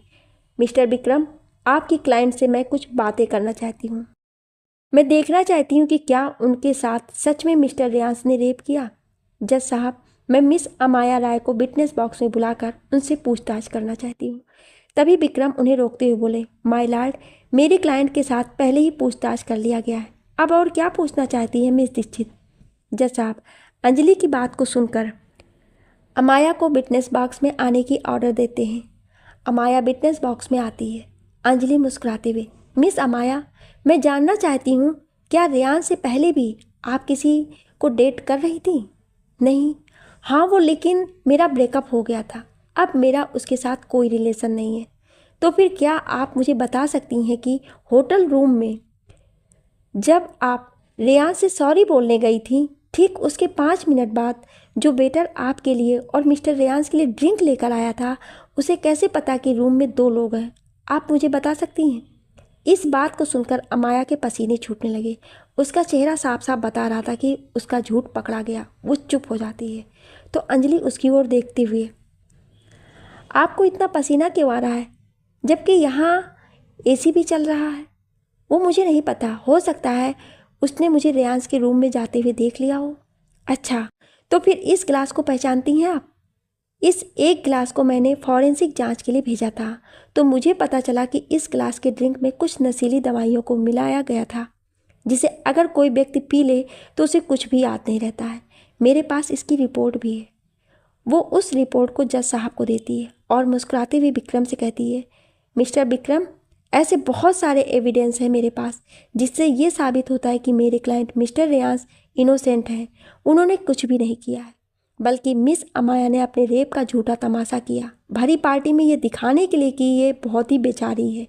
S1: मिस्टर विक्रम, आपकी क्लाइंट से मैं कुछ बातें करना चाहती हूँ। मैं देखना चाहती हूँ कि क्या उनके साथ सच में मिस्टर रेयांश ने रेप किया। जज साहब, मैं मिस अमाया राय को विटनेस बॉक्स में बुलाकर उनसे पूछताछ करना चाहती हूँ। तभी विक्रम उन्हें रोकते हुए बोले, माय लॉर्ड, मेरी क्लाइंट के साथ पहले ही पूछताछ कर लिया गया है, अब और क्या पूछना चाहती हैं मिस दीक्षित? जज साहब अंजलि की बात को सुनकर अमाया को विटनेस बॉक्स में आने की ऑर्डर देते हैं। अमाया विटनेस बॉक्स में आती है। अंजलि मुस्कुराते हुए, मिस अमाया, मैं जानना चाहती हूँ, क्या रेयान से पहले भी आप किसी को डेट कर रही थी? नहीं। हाँ वो, लेकिन मेरा ब्रेकअप हो गया था, अब मेरा उसके साथ कोई रिलेशन नहीं है। तो फिर क्या आप मुझे बता सकती हैं कि होटल रूम में जब आप रेयान से सॉरी बोलने गई थी, ठीक उसके 5 मिनट बाद जो वेटर आपके लिए और मिस्टर रेयांश के लिए ड्रिंक लेकर आया था, उसे कैसे पता कि रूम में 2 लोग हैं? आप मुझे बता सकती हैं? इस बात को सुनकर अमाया के पसीने छूटने लगे। उसका चेहरा साफ साफ बता रहा था कि उसका झूठ पकड़ा गया। वो चुप हो जाती है तो अंजलि उसकी ओर देखते हुए, आपको इतना पसीना क्यों आ रहा है जबकि यहाँ एसी भी चल रहा है? वो मुझे नहीं पता, हो सकता है उसने मुझे रेयांश के रूम में जाते हुए देख लिया हो। अच्छा, तो फिर इस गिलास को पहचानती हैं आप? इस एक गिलास को मैंने फॉरेंसिक जांच के लिए भेजा था तो मुझे पता चला कि इस गिलास के ड्रिंक में कुछ नशीली दवाइयों को मिलाया गया था जिसे अगर कोई व्यक्ति पी ले तो उसे कुछ भी याद नहीं रहता है। मेरे पास इसकी रिपोर्ट भी है। वो उस रिपोर्ट को जज साहब को देती है और मुस्कुराते हुए विक्रम से कहती है, मिस्टर विक्रम, ऐसे बहुत सारे एविडेंस हैं मेरे पास जिससे ये साबित होता है कि मेरे क्लाइंट मिस्टर रेयांश इनोसेंट हैं। उन्होंने कुछ भी नहीं किया है, बल्कि मिस अमाया ने अपने रेप का झूठा तमाशा किया भरी पार्टी में ये दिखाने के लिए कि ये बहुत ही बेचारी है।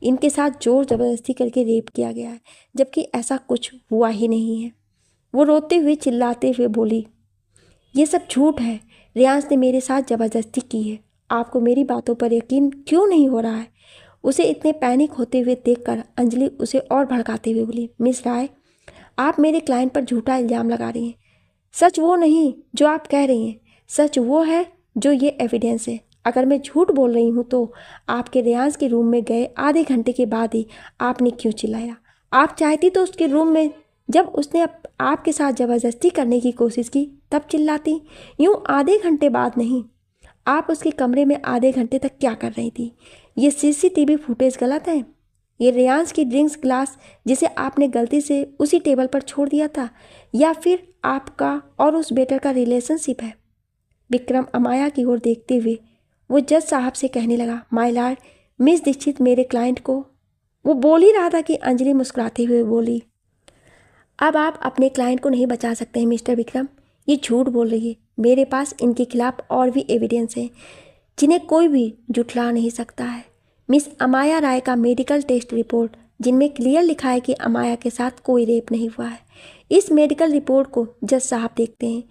S1: इनके साथ जोर ज़बरदस्ती करके रेप किया गया है जबकि ऐसा कुछ हुआ ही नहीं है। वो रोते हुए चिल्लाते हुए बोली, ये सब झूठ है। रेयांश ने मेरे साथ ज़बरदस्ती की है। आपको मेरी बातों पर यकीन क्यों नहीं हो रहा है? उसे इतने पैनिक होते हुए देखकर अंजलि उसे और भड़काते हुए बोली, मिस राय, आप मेरे क्लाइंट पर झूठा इल्ज़ाम लगा रही हैं। सच वो नहीं जो आप कह रही हैं, सच वो है जो ये एविडेंस है। अगर मैं झूठ बोल रही हूँ तो आपके रेयांश के रूम में गए आधे घंटे के बाद ही आपने क्यों चिल्लाया? आप चाहती तो उसके रूम में जब उसने आपके साथ ज़बरदस्ती करने की कोशिश की तब चिल्लाती, यूँ आधे घंटे बाद नहीं। आप उसके कमरे में आधे घंटे तक क्या कर रही थी? ये सीसीटीवी फुटेज गलत है। ये रेयांश की ड्रिंक्स ग्लास जिसे आपने गलती से उसी टेबल पर छोड़ दिया था, या फिर आपका और उस बेटर का रिलेशनशिप है? विक्रम अमाया की ओर देखते हुए वो जज साहब से कहने लगा, माय लॉर्ड, मिस दीक्षित मेरे क्लाइंट को। वो बोल ही रहा था कि अंजलि मुस्कुराते हुए बोली, अब आप अपने क्लाइंट को नहीं बचा सकते हैं मिस्टर विक्रम। ये झूठ बोल रही है। मेरे पास इनके खिलाफ और भी एविडेंस हैं जिन्हें कोई भी जुटला नहीं सकता है। मिस अमाया राय का मेडिकल टेस्ट रिपोर्ट जिनमें क्लियर लिखा है कि अमाया के साथ कोई रेप नहीं हुआ है। इस मेडिकल रिपोर्ट को जज साहब देखते हैं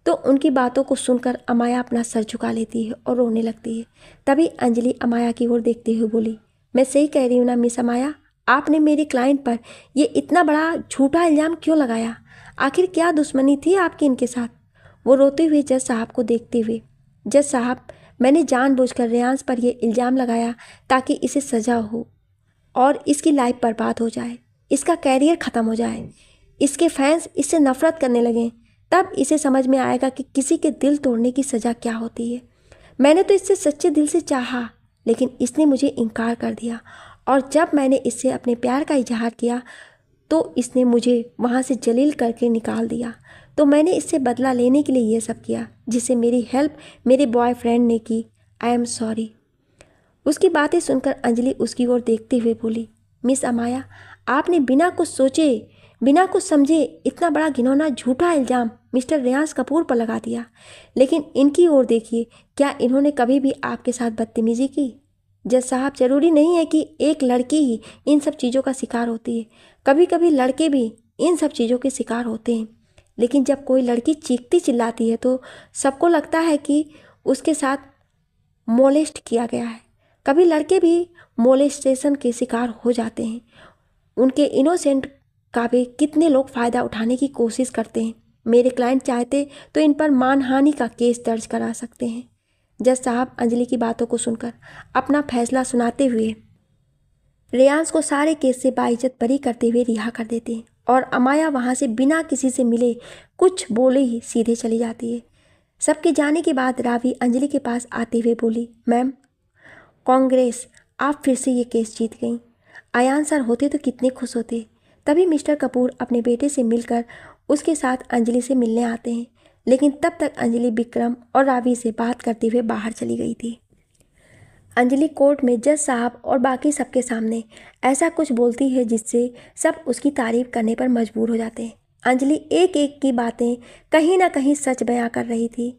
S1: तो उनकी बातों को सुनकर अमाया अपना सर झुका लेती है और रोने लगती है। तभी अंजलि अमाया की ओर देखते हुए बोली, मैं सही कह रही हूँ ना मिस अमाया? आपने मेरे क्लाइंट पर ये इतना बड़ा झूठा इल्ज़ाम क्यों लगाया? आखिर क्या दुश्मनी थी आपकी इनके साथ? वो रोते हुए जज साहब को देखते हुए, जज साहब, मैंने जानबूझकर रेयांश पर यह इल्ज़ाम लगाया ताकि इसे सज़ा हो और इसकी लाइफ बर्बाद हो जाए, इसका कैरियर ख़त्म हो जाए, इसके फैंस इससे नफ़रत करने लगें। तब इसे समझ में आएगा कि किसी के दिल तोड़ने की सज़ा क्या होती है। मैंने तो इससे सच्चे दिल से चाहा, लेकिन इसने मुझे इनकार कर दिया और जब मैंने इससे अपने प्यार का इजहार किया तो इसने मुझे वहाँ से जलील करके निकाल दिया। तो मैंने इससे बदला लेने के लिए ये सब किया जिससे मेरी हेल्प मेरे बॉयफ्रेंड ने की। I am sorry. उसकी बातें सुनकर अंजलि उसकी ओर देखते हुए बोली, मिस अमाया, आपने बिना कुछ सोचे बिना कुछ समझे इतना बड़ा घिनौना झूठा इल्ज़ाम मिस्टर रेयांश कपूर पर लगा दिया। लेकिन इनकी ओर देखिए, क्या इन्होंने कभी भी आपके साथ बदतमीजी की? जज साहब, जरूरी नहीं है कि एक लड़की ही इन सब चीज़ों का शिकार होती है। कभी कभी लड़के भी इन सब चीज़ों के शिकार होते हैं। लेकिन जब कोई लड़की चीखती चिल्लाती है तो सबको लगता है कि उसके साथ मोलेस्ट किया गया है। कभी लड़के भी मोलेस्टेशन के शिकार हो जाते हैं। उनके इनोसेंट का भी कितने लोग फ़ायदा उठाने की कोशिश करते हैं। मेरे क्लाइंट चाहते तो इन पर मानहानि का केस दर्ज करा सकते हैं। जज साहब अंजलि की बातों को सुनकर अपना फैसला सुनाते हुए रेयांश को सारे केस से बाइज्जत बरी करते हुए रिहा कर देते हैं और अमाया वहाँ से बिना किसी से मिले कुछ बोले ही सीधे चली जाती है। सबके जाने के बाद रावी अंजलि के पास आते हुए बोली, मैम, कांग्रेस, आप फिर से ये केस जीत गई। अयान सर होते तो कितने खुश होते। तभी मिस्टर कपूर अपने बेटे से मिलकर उसके साथ अंजलि से मिलने आते हैं, लेकिन तब तक अंजलि विक्रम और रावी से बात करते हुए बाहर चली गई थी। अंजलि कोर्ट में जज साहब और बाकी सबके सामने ऐसा कुछ बोलती है जिससे सब उसकी तारीफ करने पर मजबूर हो जाते हैं। अंजलि एक एक की बातें कहीं ना कहीं सच बयां कर रही थी।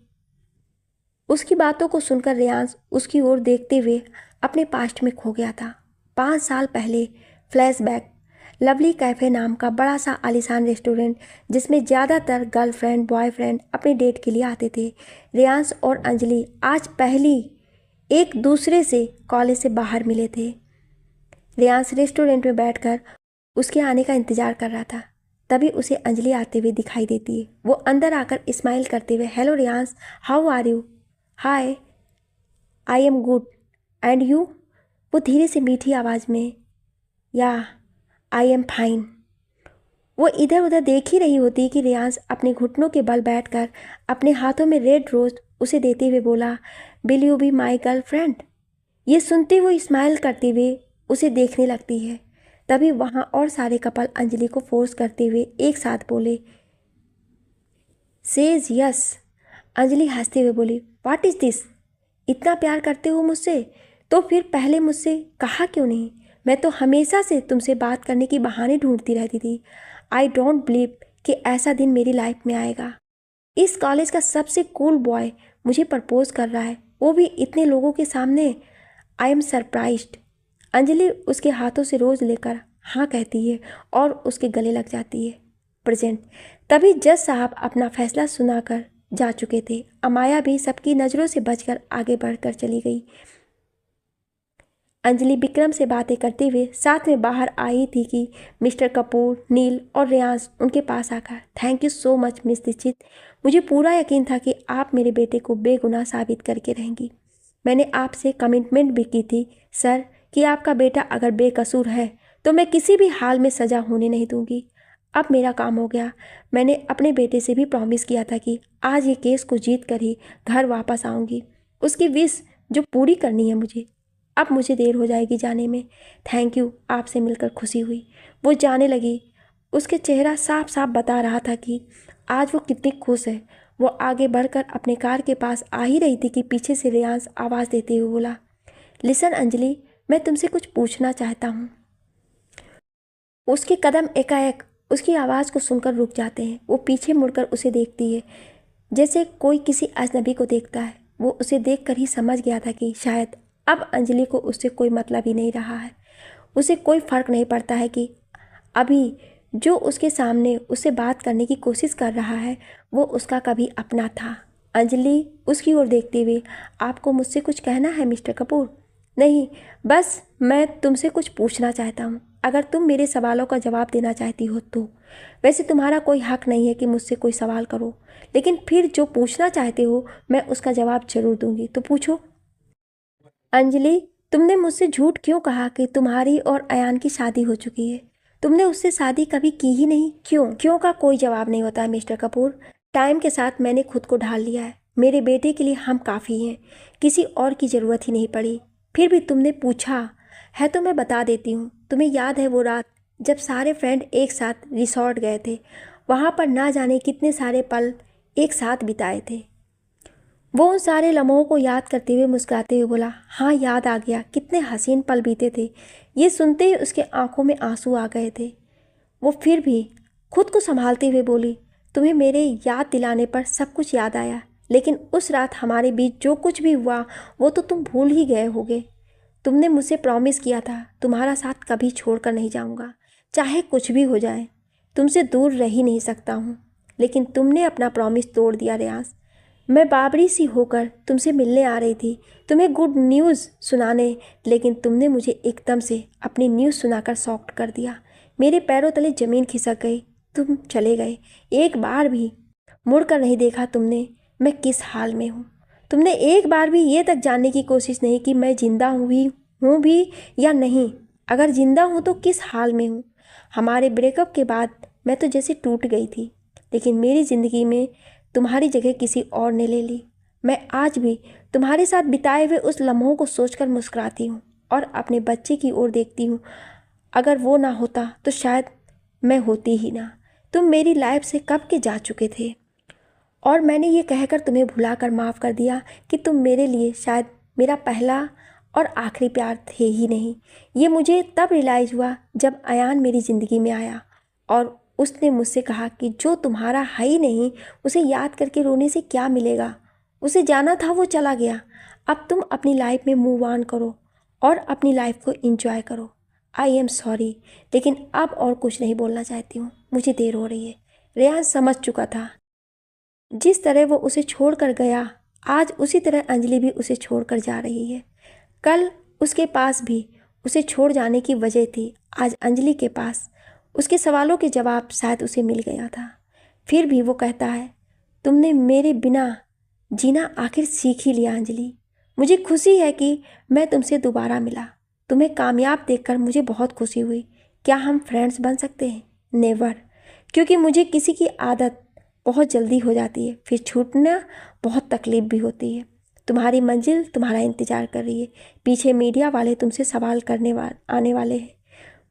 S1: उसकी बातों को सुनकर रेयांश उसकी ओर देखते हुए अपने पास्ट में खो गया था। 5 साल पहले फ्लैशबैक, लवली कैफ़े नाम का बड़ा सा आलीशान रेस्टोरेंट जिसमें ज़्यादातर गर्लफ्रेंड बॉयफ्रेंड अपने डेट के लिए आते थे। रेयांश और अंजलि आज पहली एक दूसरे से कॉलेज से बाहर मिले थे। रियांश रेस्टोरेंट में बैठकर उसके आने का इंतजार कर रहा था। तभी उसे अंजलि आते हुए दिखाई देती है। वो अंदर आकर स्माइल करते हुए, hello Riyansh, how are you? Hi, I am good, and you? वो धीरे से मीठी आवाज़ में, या आई एम फाइन। वो इधर उधर देख ही रही होती कि रियांश अपने घुटनों के बल बैठकर अपने हाथों में रेड रोज उसे देते हुए बोला, will you be my girlfriend? ये सुनते हुए स्माइल करते हुए उसे देखने लगती है। तभी वहाँ और सारे कपल अंजलि को फोर्स करते हुए एक साथ बोले, सेज यस। अंजलि हंसते हुए बोली, व्हाट इज़ दिस? इतना प्यार करते हो मुझसे तो फिर पहले मुझसे कहा क्यों नहीं? मैं तो हमेशा से तुमसे बात करने की बहाने ढूंढती रहती थी। आई डोंट बिलीव कि ऐसा दिन मेरी लाइफ में आएगा। इस कॉलेज का सबसे कूल बॉय मुझे प्रपोज कर रहा है, वो भी इतने लोगों के सामने। I am surprised. अंजलि उसके हाथों से रोज़ लेकर हाँ कहती है और उसके गले लग जाती है। प्रेजेंट। तभी जज साहब अपना फैसला सुनाकर जा चुके थे। अमाया भी सबकी नज़रों से बचकर आगे बढ़कर चली गई। अंजलि विक्रम से बातें करते हुए साथ में बाहर आई थी कि मिस्टर कपूर, नील और रियांश उनके पास आकर, thank you so much Miss Dixit. मुझे पूरा यकीन था कि आप मेरे बेटे को बेगुनाह साबित करके रहेंगी। मैंने आपसे कमिटमेंट भी की थी सर कि आपका बेटा अगर बेकसूर है तो मैं किसी भी हाल में सज़ा होने नहीं दूंगी। अब मेरा काम हो गया। मैंने अपने बेटे से भी प्रॉमिस किया था कि आज ये केस को जीत कर ही घर वापस आऊँगी। उसकी विश जो पूरी करनी है मुझे। अब मुझे देर हो जाएगी जाने में। थैंक यू, आपसे मिलकर खुशी हुई। वो जाने लगी। उसके चेहरा साफ साफ बता रहा था कि आज वो कितनी खुश है। वो आगे बढ़कर अपने कार के पास आ ही रही थी कि पीछे से रियांश आवाज़ देते हुए बोला, लिसन अंजलि, मैं तुमसे कुछ पूछना चाहता हूँ। उसके कदम एकाएक उसकी आवाज़ को सुनकर रुक जाते हैं। वो पीछे मुड़कर उसे देखती है जैसे कोई किसी अजनबी को देखता है। वो उसे देखकर ही समझ गया था कि शायद अब अंजलि को उससे कोई मतलब ही नहीं रहा है। उसे कोई फ़र्क नहीं पड़ता है कि अभी जो उसके सामने उससे बात करने की कोशिश कर रहा है वो उसका कभी अपना था। अंजलि उसकी ओर देखते हुए, आपको मुझसे कुछ कहना है मिस्टर कपूर? नहीं, बस मैं तुमसे कुछ पूछना चाहता हूँ, अगर तुम मेरे सवालों का जवाब देना चाहती हो तो। वैसे तुम्हारा कोई हक नहीं है कि मुझसे कोई सवाल करो, लेकिन फिर जो पूछना चाहते हो मैं उसका जवाब जरूर दूंगी, तो पूछो। अंजलि, तुमने मुझसे झूठ क्यों कहा कि तुम्हारी और अयान की शादी हो चुकी है? तुमने उससे शादी कभी की ही नहीं। क्यों? क्यों का कोई जवाब नहीं होता है मिस्टर कपूर। टाइम के साथ मैंने खुद को ढाल लिया है। मेरे बेटे के लिए हम काफ़ी हैं, किसी और की ज़रूरत ही नहीं पड़ी। फिर भी तुमने पूछा है तो मैं बता देती हूँ। तुम्हें याद है वो रात जब सारे फ्रेंड एक साथ रिसॉर्ट गए थे? वहाँ पर ना जाने कितने सारे पल एक साथ बिताए थे। वो उन सारे लम्हों को याद करते हुए मुस्कुराते हुए बोला, हाँ याद आ गया, कितने हसीन पल बीते थे। ये सुनते ही उसके आंखों में आंसू आ गए थे। वो फिर भी खुद को संभालते हुए बोली, तुम्हें मेरे याद दिलाने पर सब कुछ याद आया, लेकिन उस रात हमारे बीच जो कुछ भी हुआ वो तो तुम भूल ही गए होगे। तुमने मुझसे प्रॉमिस किया था तुम्हारा साथ कभी छोड़कर नहीं जाऊंगा, चाहे कुछ भी हो जाए। तुमसे दूर रह ही नहीं सकता हूँ, लेकिन तुमने अपना प्रॉमिस तोड़ दिया रियाज। मैं बाबरी सी होकर तुमसे मिलने आ रही थी, तुम्हें गुड न्यूज़ सुनाने, लेकिन तुमने मुझे एकदम से अपनी न्यूज़ सुनाकर शॉक्ड कर दिया। मेरे पैरों तले ज़मीन खिसक गई। तुम चले गए, एक बार भी मुड़कर नहीं देखा तुमने मैं किस हाल में हूँ। तुमने एक बार भी ये तक जानने की कोशिश नहीं कि मैं जिंदा हूँ भी या नहीं। अगर जिंदा हूँ तो किस हाल में हूँ। हमारे ब्रेकअप के बाद मैं तो जैसे टूट गई थी, लेकिन मेरी ज़िंदगी में तुम्हारी जगह किसी और ने ले ली। मैं आज भी तुम्हारे साथ बिताए हुए उस लम्हों को सोचकर मुस्कुराती हूँ और अपने बच्चे की ओर देखती हूँ। अगर वो ना होता तो शायद मैं होती ही ना। तुम मेरी लाइफ से कब के जा चुके थे और मैंने ये कहकर तुम्हें भुलाकर माफ़ कर दिया कि तुम मेरे लिए शायद मेरा पहला और आखिरी प्यार थे ही नहीं। ये मुझे तब रियलाइज़ हुआ जब अयान मेरी ज़िंदगी में आया और उसने मुझसे कहा कि जो तुम्हारा है ही नहीं उसे याद करके रोने से क्या मिलेगा। उसे जाना था, वो चला गया। अब तुम अपनी लाइफ में मूव ऑन करो और अपनी लाइफ को एंजॉय करो। आई एम सॉरी, लेकिन अब और कुछ नहीं बोलना चाहती हूँ, मुझे देर हो रही है। रेहान समझ चुका था जिस तरह वो उसे छोड़कर गया, आज उसी तरह अंजलि भी उसे छोड़कर जा रही है। कल उसके पास भी उसे छोड़ जाने की वजह थी। आज अंजलि के पास उसके सवालों के जवाब शायद उसे मिल गया था। फिर भी वो कहता है, तुमने मेरे बिना जीना आखिर सीख ही लिया अंजलि। मुझे खुशी है कि मैं तुमसे दोबारा मिला। तुम्हें कामयाब देखकर मुझे बहुत खुशी हुई। क्या हम फ्रेंड्स बन सकते हैं? नेवर, क्योंकि मुझे किसी की आदत बहुत जल्दी हो जाती है, फिर छूटना बहुत तकलीफ भी होती है। तुम्हारी मंजिल तुम्हारा इंतजार कर रही है। पीछे मीडिया वाले तुमसे सवाल करने आने वाले हैं।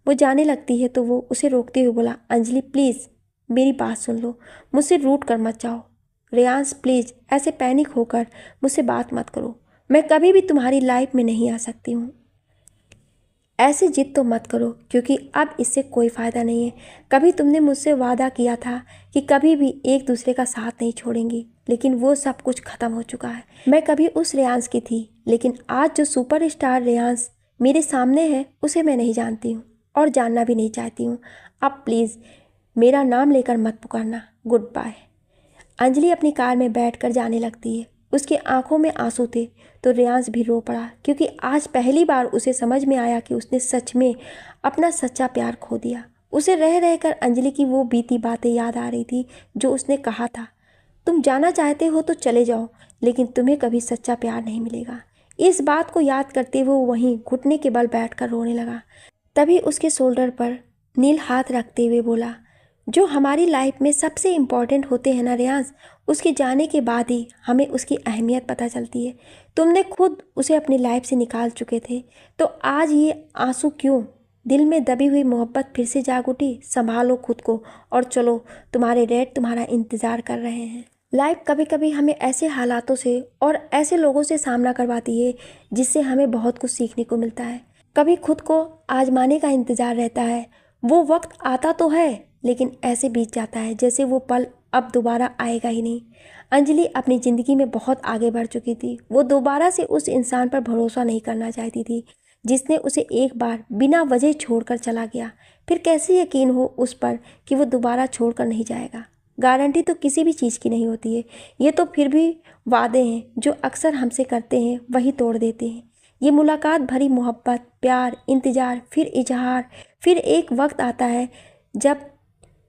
S1: वो जाने लगती है तो वो उसे रोकते हुए बोला, अंजलि प्लीज़ मेरी बात सुन लो, मुझसे रूठ कर मत जाओ। रेयांश प्लीज़ ऐसे पैनिक होकर मुझसे बात मत करो। मैं कभी भी तुम्हारी लाइफ में नहीं आ सकती हूँ। ऐसे जिद तो मत करो, क्योंकि अब इससे कोई फ़ायदा नहीं है। कभी तुमने मुझसे वादा किया था कि कभी भी एक दूसरे का साथ नहीं छोड़ेंगी, लेकिन वो सब कुछ ख़त्म हो चुका है। मैं कभी उस रेयांश की थी, लेकिन आज जो सुपरस्टार रेयांश मेरे सामने है उसे मैं नहीं जानती हूँ और जानना भी नहीं चाहती हूँ। अब प्लीज़ मेरा नाम लेकर मत पुकारना। Good bye. अंजलि अपनी कार में बैठकर जाने लगती है। उसकी आंखों में आंसू थे तो रेयांश भी रो पड़ा, क्योंकि आज पहली बार उसे समझ में आया कि उसने सच में अपना सच्चा प्यार खो दिया। उसे रह रहकर अंजलि की वो बीती बातें याद आ रही थी जो उसने कहा था, तुम जाना चाहते हो तो चले जाओ, लेकिन तुम्हें कभी सच्चा प्यार नहीं मिलेगा। इस बात को याद करते हुए वो वहीं घुटने के बल बैठकर रोने लगा। तभी उसके शोल्डर पर नील हाथ रखते हुए बोला, जो हमारी लाइफ में सबसे इम्पॉर्टेंट होते हैं ना रेयांश, उसके जाने के बाद ही हमें उसकी अहमियत पता चलती है। तुमने खुद उसे अपनी लाइफ से निकाल चुके थे, तो आज ये आंसू क्यों? दिल में दबी हुई मोहब्बत फिर से जाग उठी। संभालो खुद को और चलो, तुम्हारे डैड तुम्हारा इंतज़ार कर रहे हैं। लाइफ कभी कभी हमें ऐसे हालातों से और ऐसे लोगों से सामना करवाती है जिससे हमें बहुत कुछ सीखने को मिलता है। कभी खुद को आजमाने का इंतज़ार रहता है। वो वक्त आता तो है, लेकिन ऐसे बीत जाता है जैसे वो पल अब दोबारा आएगा ही नहीं। अंजलि अपनी ज़िंदगी में बहुत आगे बढ़ चुकी थी। वो दोबारा से उस इंसान पर भरोसा नहीं करना चाहती थी जिसने उसे एक बार बिना वजह छोड़कर चला गया। फिर कैसे यकीन हो उस पर कि वो दोबारा छोड़कर नहीं जाएगा? गारंटी तो किसी भी चीज़ की नहीं होती है। ये तो फिर भी वादे हैं जो अक्सर हमसे करते हैं, वही तोड़ देते हैं। ये मुलाकात भरी मोहब्बत, प्यार, इंतज़ार, फिर इजहार, फिर एक वक्त आता है जब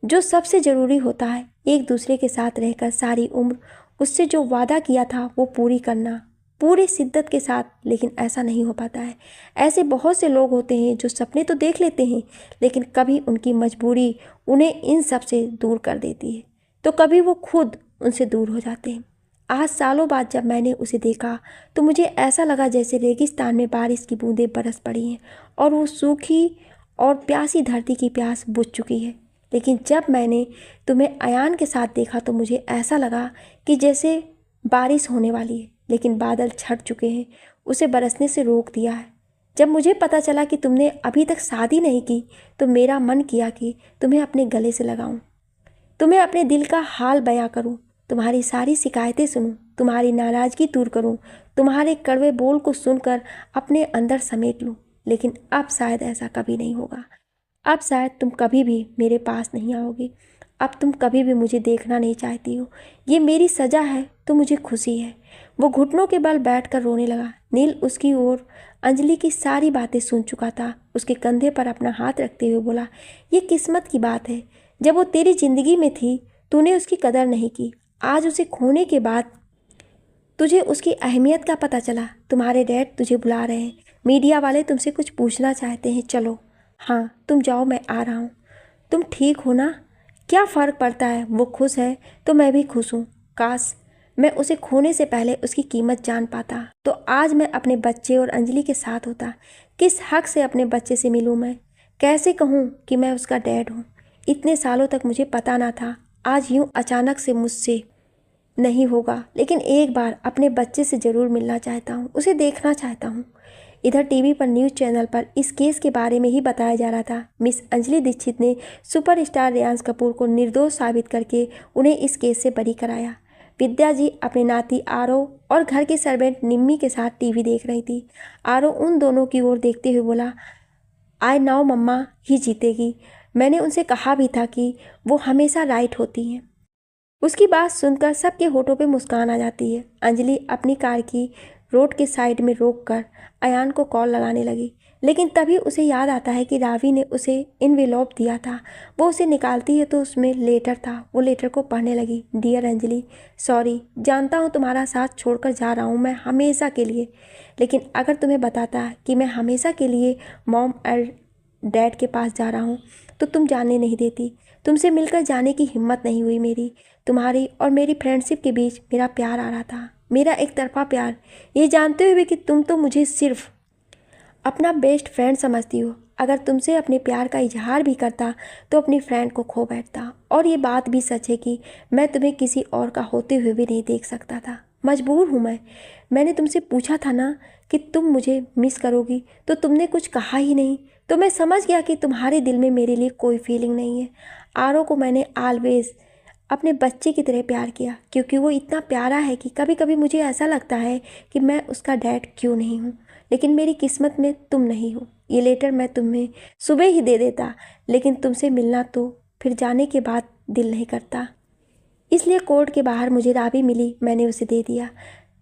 S1: जो सबसे ज़रूरी होता है, एक दूसरे के साथ रहकर सारी उम्र उससे जो वादा किया था वो पूरी करना, पूरी शिद्दत के साथ। लेकिन ऐसा नहीं हो पाता है। ऐसे बहुत से लोग होते हैं जो सपने तो देख लेते हैं, लेकिन कभी उनकी मजबूरी उन्हें इन सब से दूर कर देती है, तो कभी वो खुद उनसे दूर हो जाते हैं। आज सालों बाद जब मैंने उसे देखा तो मुझे ऐसा लगा जैसे रेगिस्तान में बारिश की बूंदें बरस पड़ी हैं और वो सूखी और प्यासी धरती की प्यास बुझ चुकी है। लेकिन जब मैंने तुम्हें अयान के साथ देखा तो मुझे ऐसा लगा कि जैसे बारिश होने वाली है, लेकिन बादल छट चुके हैं, उसे बरसने से रोक दिया है। जब मुझे पता चला कि तुमने अभी तक शादी नहीं की तो मेरा मन किया कि तुम्हें अपने गले से लगाऊं, तुम्हें अपने दिल का हाल बयां करूं, तुम्हारी सारी शिकायतें सुनूं, तुम्हारी नाराज़गी दूर करूं, तुम्हारे कड़वे बोल को सुनकर अपने अंदर समेट लूं। लेकिन अब शायद ऐसा कभी नहीं होगा। अब शायद तुम कभी भी मेरे पास नहीं आओगी। अब तुम कभी भी मुझे देखना नहीं चाहती हो। ये मेरी सज़ा है तो मुझे खुशी है। वो घुटनों के बल बैठकर रोने लगा। नील उसकी ओर अंजलि की सारी बातें सुन चुका था। उसके कंधे पर अपना हाथ रखते हुए बोला, ये किस्मत की बात है। जब वो तेरी ज़िंदगी में थी तूने उसकी कदर नहीं की। आज उसे खोने के बाद तुझे उसकी अहमियत का पता चला। तुम्हारे डैड तुझे बुला रहे हैं, मीडिया वाले तुमसे कुछ पूछना चाहते हैं। चलो, हाँ तुम जाओ, मैं आ रहा हूँ। तुम ठीक हो ना? क्या फ़र्क पड़ता है? वो खुश है तो मैं भी खुश हूँ। काश मैं उसे खोने से पहले उसकी कीमत जान पाता तो आज मैं अपने बच्चे और अंजलि के साथ होता। किस हक से अपने बच्चे से मिलूँ मैं? कैसे कहूँ कि मैं उसका डैड हूँ? इतने सालों तक मुझे पता ना था, आज यूँ अचानक से मुझसे नहीं होगा। लेकिन एक बार अपने बच्चे से ज़रूर मिलना चाहता हूँ, उसे देखना चाहता हूँ। इधर टीवी पर न्यूज़ चैनल पर इस केस के बारे में ही बताया जा रहा था। मिस अंजलि दीक्षित ने सुपरस्टार रेयांश कपूर को निर्दोष साबित करके उन्हें इस केस से बरी कराया। विद्या जी अपने नाती आरव और घर की सर्वेंट निम्मी के साथ टीवी देख रही थी। आरव उन दोनों की ओर देखते हुए बोला, आई नाउ मम्मा ही जीतेगी। मैंने उनसे कहा भी था कि वो हमेशा राइट होती हैं। उसकी बात सुनकर सबके होठों पे मुस्कान आ जाती है। अंजलि अपनी कार की रोड के साइड में रोककर अयान को कॉल लगाने लगी। लेकिन तभी उसे याद आता है कि रावी ने उसे इन्वेलॉप दिया था। वो उसे निकालती है तो उसमें लेटर था। वो लेटर को पढ़ने लगी। डियर अंजलि, सॉरी, जानता हूँ तुम्हारा साथ छोड़कर जा रहा हूँ मैं हमेशा के लिए, लेकिन अगर तुम्हें बताता कि मैं हमेशा के लिए मॉम और डैड के पास जा रहा हूँ तो तुम जाने नहीं देती। तुमसे मिलकर जाने की हिम्मत नहीं हुई मेरी। तुम्हारी और मेरी फ्रेंडशिप के बीच मेरा प्यार आ रहा था, मेरा एक तरफा प्यार, ये जानते हुए भी कि तुम तो मुझे सिर्फ अपना बेस्ट फ्रेंड समझती हो। अगर तुमसे अपने प्यार का इजहार भी करता तो अपनी फ्रेंड को खो बैठता। और ये बात भी सच है कि मैं तुम्हें किसी और का होते हुए भी नहीं देख सकता था। मजबूर हूँ मैं। मैंने तुमसे पूछा था ना कि तुम मुझे मिस करोगी, तो तुमने कुछ कहा ही नहीं। तो मैं समझ गया कि तुम्हारे दिल में मेरे लिए कोई फीलिंग नहीं है। आरो को मैंने ऑलवेज अपने बच्चे की तरह प्यार किया, क्योंकि वो इतना प्यारा है कि कभी कभी मुझे ऐसा लगता है कि मैं उसका डैड क्यों नहीं हूँ। लेकिन मेरी किस्मत में तुम नहीं हो। ये लेटर मैं तुम्हें सुबह ही दे देता, लेकिन तुमसे मिलना तो फिर जाने के बाद दिल नहीं करता। इसलिए कोर्ट के बाहर मुझे रावी मिली, मैंने उसे दे दिया।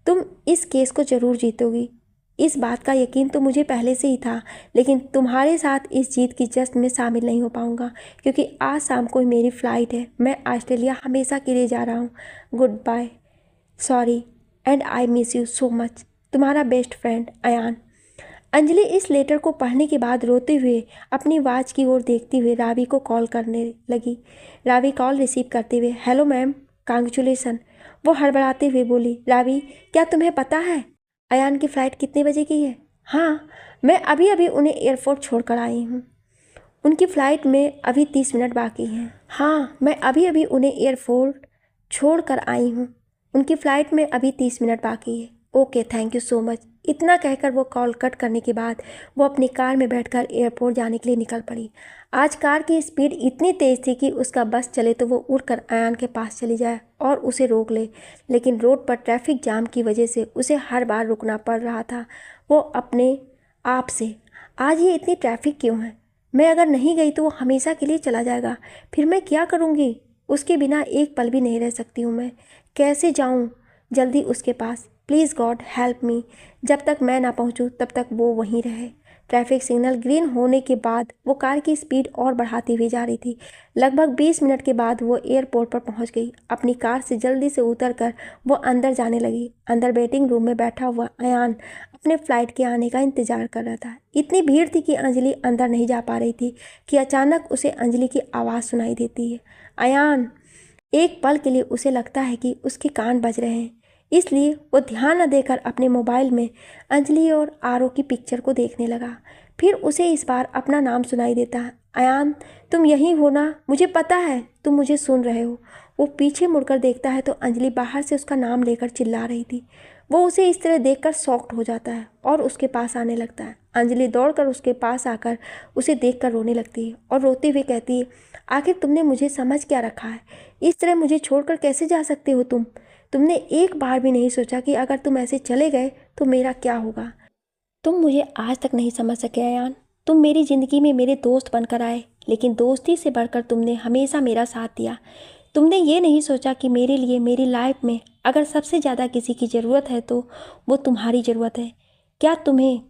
S1: तुम इस केस को ज़रूर जीतोगी, इस बात का यकीन तो मुझे पहले से ही था। लेकिन तुम्हारे साथ इस जीत की जश्न में शामिल नहीं हो पाऊंगा, क्योंकि आज शाम को मेरी फ़्लाइट है। मैं ऑस्ट्रेलिया हमेशा के लिए जा रहा हूँ। Good bye, sorry and I miss you so much. तुम्हारा बेस्ट फ्रेंड अयान। अंजलि इस लेटर को पढ़ने के बाद रोते हुए अपनी वॉच की ओर देखते हुए रावी को कॉल करने लगी। रावी कॉल रिसीव करते हुए, हेलो मैम, कांग्रेचुलेसन। वो हड़बड़ाते हुए बोली, रावी, क्या तुम्हें पता है अयान की फ़्लाइट कितने बजे की है? हाँ, मैं अभी अभी उन्हें एयरपोर्ट छोड़कर आई हूँ। उनकी फ़्लाइट में अभी 30 मिनट बाकी हैं। हाँ, मैं अभी अभी उन्हें एयरपोर्ट छोड़ कर आई हूँ। उनकी फ़्लाइट में अभी 30 मिनट बाकी है। Okay, thank you so much. इतना कहकर वो कॉल कट करने के बाद वो अपनी कार में बैठकर एयरपोर्ट जाने के लिए निकल पड़ी। आज कार की स्पीड इतनी तेज़ थी कि उसका बस चले तो वो उड़कर अयान के पास चली जाए और उसे रोक ले, लेकिन रोड पर ट्रैफिक जाम की वजह से उसे हर बार रुकना पड़ रहा था। वो अपने आप से, आज ये इतनी ट्रैफिक क्यों है? मैं अगर नहीं गई तो वो हमेशा के लिए चला जाएगा। फिर मैं क्या करूँगी? उसके बिना एक पल भी नहीं रह सकती हूँ मैं। कैसे जाऊँ जल्दी उसके पास? Please God help me. जब तक मैं ना पहुँचूँ तब तक वो वहीं रहे। ट्रैफिक सिग्नल ग्रीन होने के बाद वो कार की स्पीड और बढ़ाती हुई जा रही थी। लगभग 20 मिनट के बाद वो एयरपोर्ट पर पहुंच गई। अपनी कार से जल्दी से उतरकर वो अंदर जाने लगी। अंदर वेटिंग रूम में बैठा हुआ अयान अपने फ़्लाइट के आने का इंतज़ार कर रहा था। इतनी भीड़ थी कि अंजलि अंदर नहीं जा पा रही थी कि अचानक उसे अंजलि की आवाज़ सुनाई देती है, अयान। एक पल के लिए उसे लगता है कि उसके कान बज रहे हैं, इसलिए वो ध्यान न देकर अपने मोबाइल में अंजलि और आरो की पिक्चर को देखने लगा। फिर उसे इस बार अपना नाम सुनाई देता है, अयान, तुम यहीं हो ना? मुझे पता है तुम मुझे सुन रहे हो। वो पीछे मुड़कर देखता है तो अंजलि बाहर से उसका नाम लेकर चिल्ला रही थी। वो उसे इस तरह देखकर शॉक्ड हो जाता है और उसके पास आने लगता है। अंजलि दौड़कर उसके पास आकर उसे देखकर रोने लगती है और रोते हुए कहती है, आखिर तुमने मुझे समझ क्या रखा है? इस तरह मुझे छोड़कर कैसे जा सकते हो तुम? तुमने एक बार भी नहीं सोचा कि अगर तुम ऐसे चले गए तो मेरा क्या होगा? तुम मुझे आज तक नहीं समझ सके अयान। तुम मेरी ज़िंदगी में मेरे दोस्त बनकर आए, लेकिन दोस्ती से बढ़कर तुमने हमेशा मेरा साथ दिया। तुमने ये नहीं सोचा कि मेरे लिए मेरी लाइफ में अगर सबसे ज़्यादा किसी की ज़रूरत है तो वो तुम्हारी ज़रूरत है। क्या तुम्हें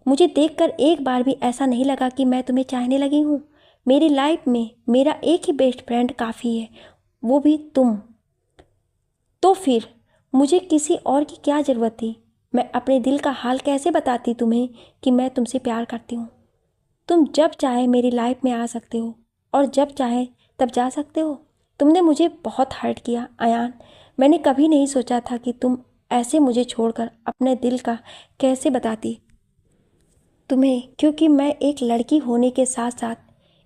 S1: मुझे देखकर एक बार भी ऐसा नहीं लगा कि मैं तुम्हें चाहने लगी हूँ? मेरी लाइफ में मेरा एक ही बेस्ट फ्रेंड काफ़ी है, वो भी तुम। तो फिर मुझे किसी और की क्या ज़रूरत थी? मैं अपने दिल का हाल कैसे बताती तुम्हें कि मैं तुमसे प्यार करती हूँ? तुम जब चाहे मेरी लाइफ में आ सकते हो और जब चाहे तब जा सकते हो। तुमने मुझे बहुत हर्ट किया अयान। मैंने कभी नहीं सोचा था कि तुम ऐसे मुझे छोड़कर अपने दिल का कैसे बताती तुम्हें, क्योंकि मैं एक लड़की होने के साथ साथ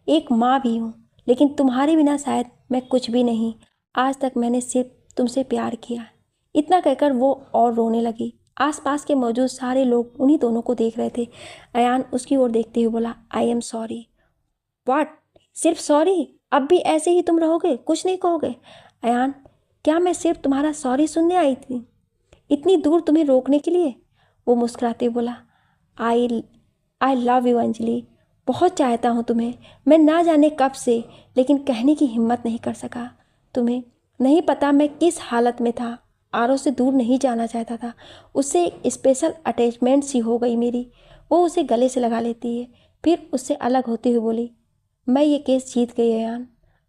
S1: एक माँ भी हूँ। लेकिन तुम्हारे बिना शायद मैं कुछ भी नहीं। आज तक मैंने सिर्फ तुमसे प्यार किया। इतना कहकर वो और रोने लगी। आसपास के मौजूद सारे लोग उन्हीं दोनों को देख रहे थे। अयान उसकी ओर देखते हुए बोला, आई एम सॉरी। व्हाट? सिर्फ सॉरी? अब भी ऐसे ही तुम रहोगे, कुछ नहीं कहोगे? अयान, क्या मैं सिर्फ तुम्हारा सॉरी सुनने आई थी, इतनी दूर तुम्हें रोकने के लिए? वो मुस्कुराते हुए बोला, आई आई लव यू अंजलि। बहुत चाहता हूँ तुम्हें, मैं ना जाने कब से, लेकिन कहने की हिम्मत नहीं कर सका। तुम्हें नहीं पता मैं किस हालत में था। आरो से दूर नहीं जाना चाहता था। उससे एक स्पेशल अटैचमेंट सी हो गई मेरी। वो उसे गले से लगा लेती है, फिर उससे अलग होते हुए बोली, मैं ये केस जीत गई अयान,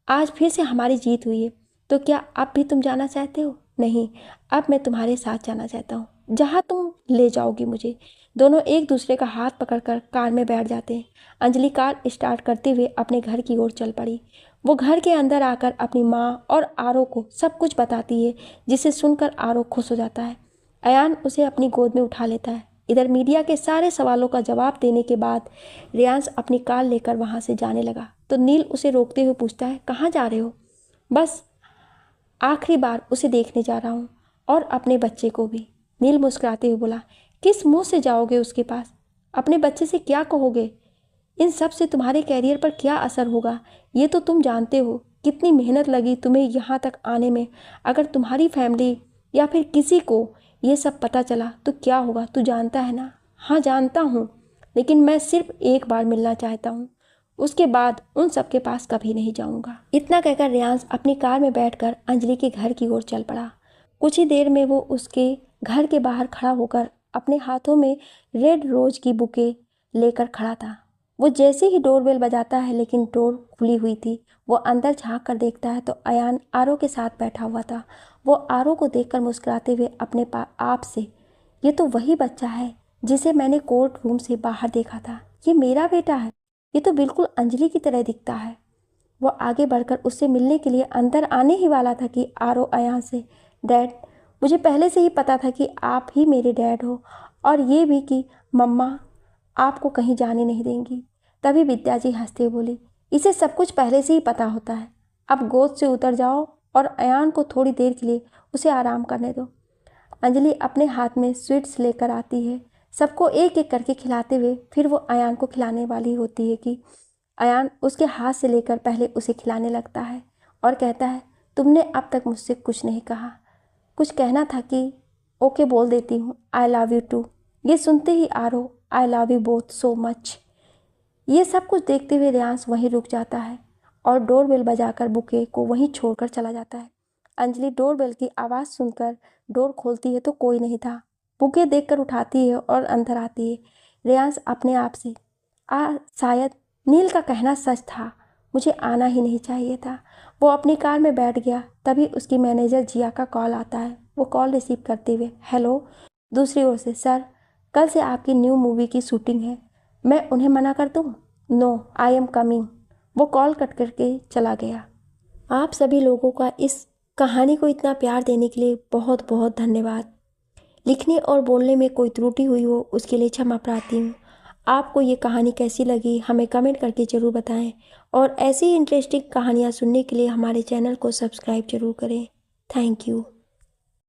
S1: आज फिर से हमारी जीत हुई है। तो क्या अब भी तुम जाना चाहते हो? नहीं, अब मैं तुम्हारे साथ जाना चाहता हूँ, जहाँ तुम ले जाओगी मुझे। दोनों एक दूसरे का हाथ पकड़कर कार में बैठ जाते हैं। अंजलि कार स्टार्ट करते हुए अपने घर की ओर चल पड़ी। वो घर के अंदर आकर अपनी माँ और आरो को सब कुछ बताती है, जिसे सुनकर आरो खुश हो जाता है। अयान उसे अपनी गोद में उठा लेता है। इधर मीडिया के सारे सवालों का जवाब देने के बाद रियांश अपनी कार लेकर वहाँ से जाने लगा तो नील उसे रोकते हुए पूछता है, कहाँ जा रहे हो? बस आखिरी बार उसे देखने जा रहा हूँ, और अपने बच्चे को भी। नील मुस्कुराते हुए बोला, किस मुंह से जाओगे उसके पास? अपने बच्चे से क्या कहोगे? इन सब से तुम्हारे कैरियर पर क्या असर होगा, ये तो तुम जानते हो। कितनी मेहनत लगी तुम्हें यहाँ तक आने में। अगर तुम्हारी फैमिली या फिर किसी को ये सब पता चला तो क्या होगा, तू जानता है ना? हाँ जानता हूँ, लेकिन मैं सिर्फ एक बार मिलना चाहता हूँ, उसके बाद उन सबके पास कभी नहीं जाऊँगा। इतना कहकर रियांश अपनी कार में बैठकर अंजलि के घर की ओर चल पड़ा। कुछ ही देर में वो उसके घर के बाहर खड़ा होकर अपने हाथों में रेड रोज की बुके लेकर खड़ा था। वो जैसे ही डोरबेल बजाता है, लेकिन डोर खुली हुई थी। वो अंदर झांक कर देखता है तो अयान आरो के साथ बैठा हुआ था। वो आरो को देखकर मुस्कुराते हुए अपने आप से, ये तो वही बच्चा है जिसे मैंने कोर्ट रूम से बाहर देखा था। ये मेरा बेटा है, ये तो बिल्कुल अंजलि की तरह दिखता है। वो आगे बढ़कर उससे मिलने के लिए अंदर आने ही वाला था कि आरो अयान से, डैड, मुझे पहले से ही पता था कि आप ही मेरे डैड हो, और ये भी कि मम्मा आपको कहीं जाने नहीं देंगी। तभी विद्या जी हंसते बोली, इसे सब कुछ पहले से ही पता होता है। अब गोद से उतर जाओ और अयान को थोड़ी देर के लिए उसे आराम करने दो। अंजलि अपने हाथ में स्वीट्स लेकर आती है, सबको एक एक करके खिलाते हुए। फिर वो अयान को खिलाने वाली होती है कि अयान उसके हाथ से लेकर पहले उसे खिलाने लगता है और कहता है, तुमने अब तक मुझसे कुछ नहीं कहा। कुछ कहना था कि ओके बोल देती हूँ, आई लव यू टू। ये सुनते ही आरो, I love you both so much. ये सब कुछ देखते हुए रियांश वहीं रुक जाता है और डोरबेल बजाकर बुके को वहीं छोड़कर चला जाता है। अंजलि डोरबेल की आवाज़ सुनकर डोर खोलती है तो कोई नहीं था। बुके देखकर उठाती है और अंदर आती है। रियांश अपने आप से, शायद नील का कहना सच था, मुझे आना ही नहीं चाहिए था। वो अपनी कार में बैठ गया। तभी उसकी मैनेजर जिया का कॉल आता है। वो कॉल रिसीव करते हुए, हेलो। दूसरी ओर से, सर, कल से आपकी न्यू मूवी की शूटिंग है, मैं उन्हें मना कर दूँ? No, I am coming. वो कॉल कट करके चला गया। आप सभी लोगों का इस कहानी को इतना प्यार देने के लिए बहुत बहुत धन्यवाद। लिखने और बोलने में कोई त्रुटि हुई हो उसके लिए क्षमा प्रार्थी हूँ। आपको ये कहानी कैसी लगी हमें कमेंट करके ज़रूर बताएं, और ऐसी ही इंटरेस्टिंग कहानियाँ सुनने के लिए हमारे चैनल को सब्सक्राइब जरूर करें। Thank you.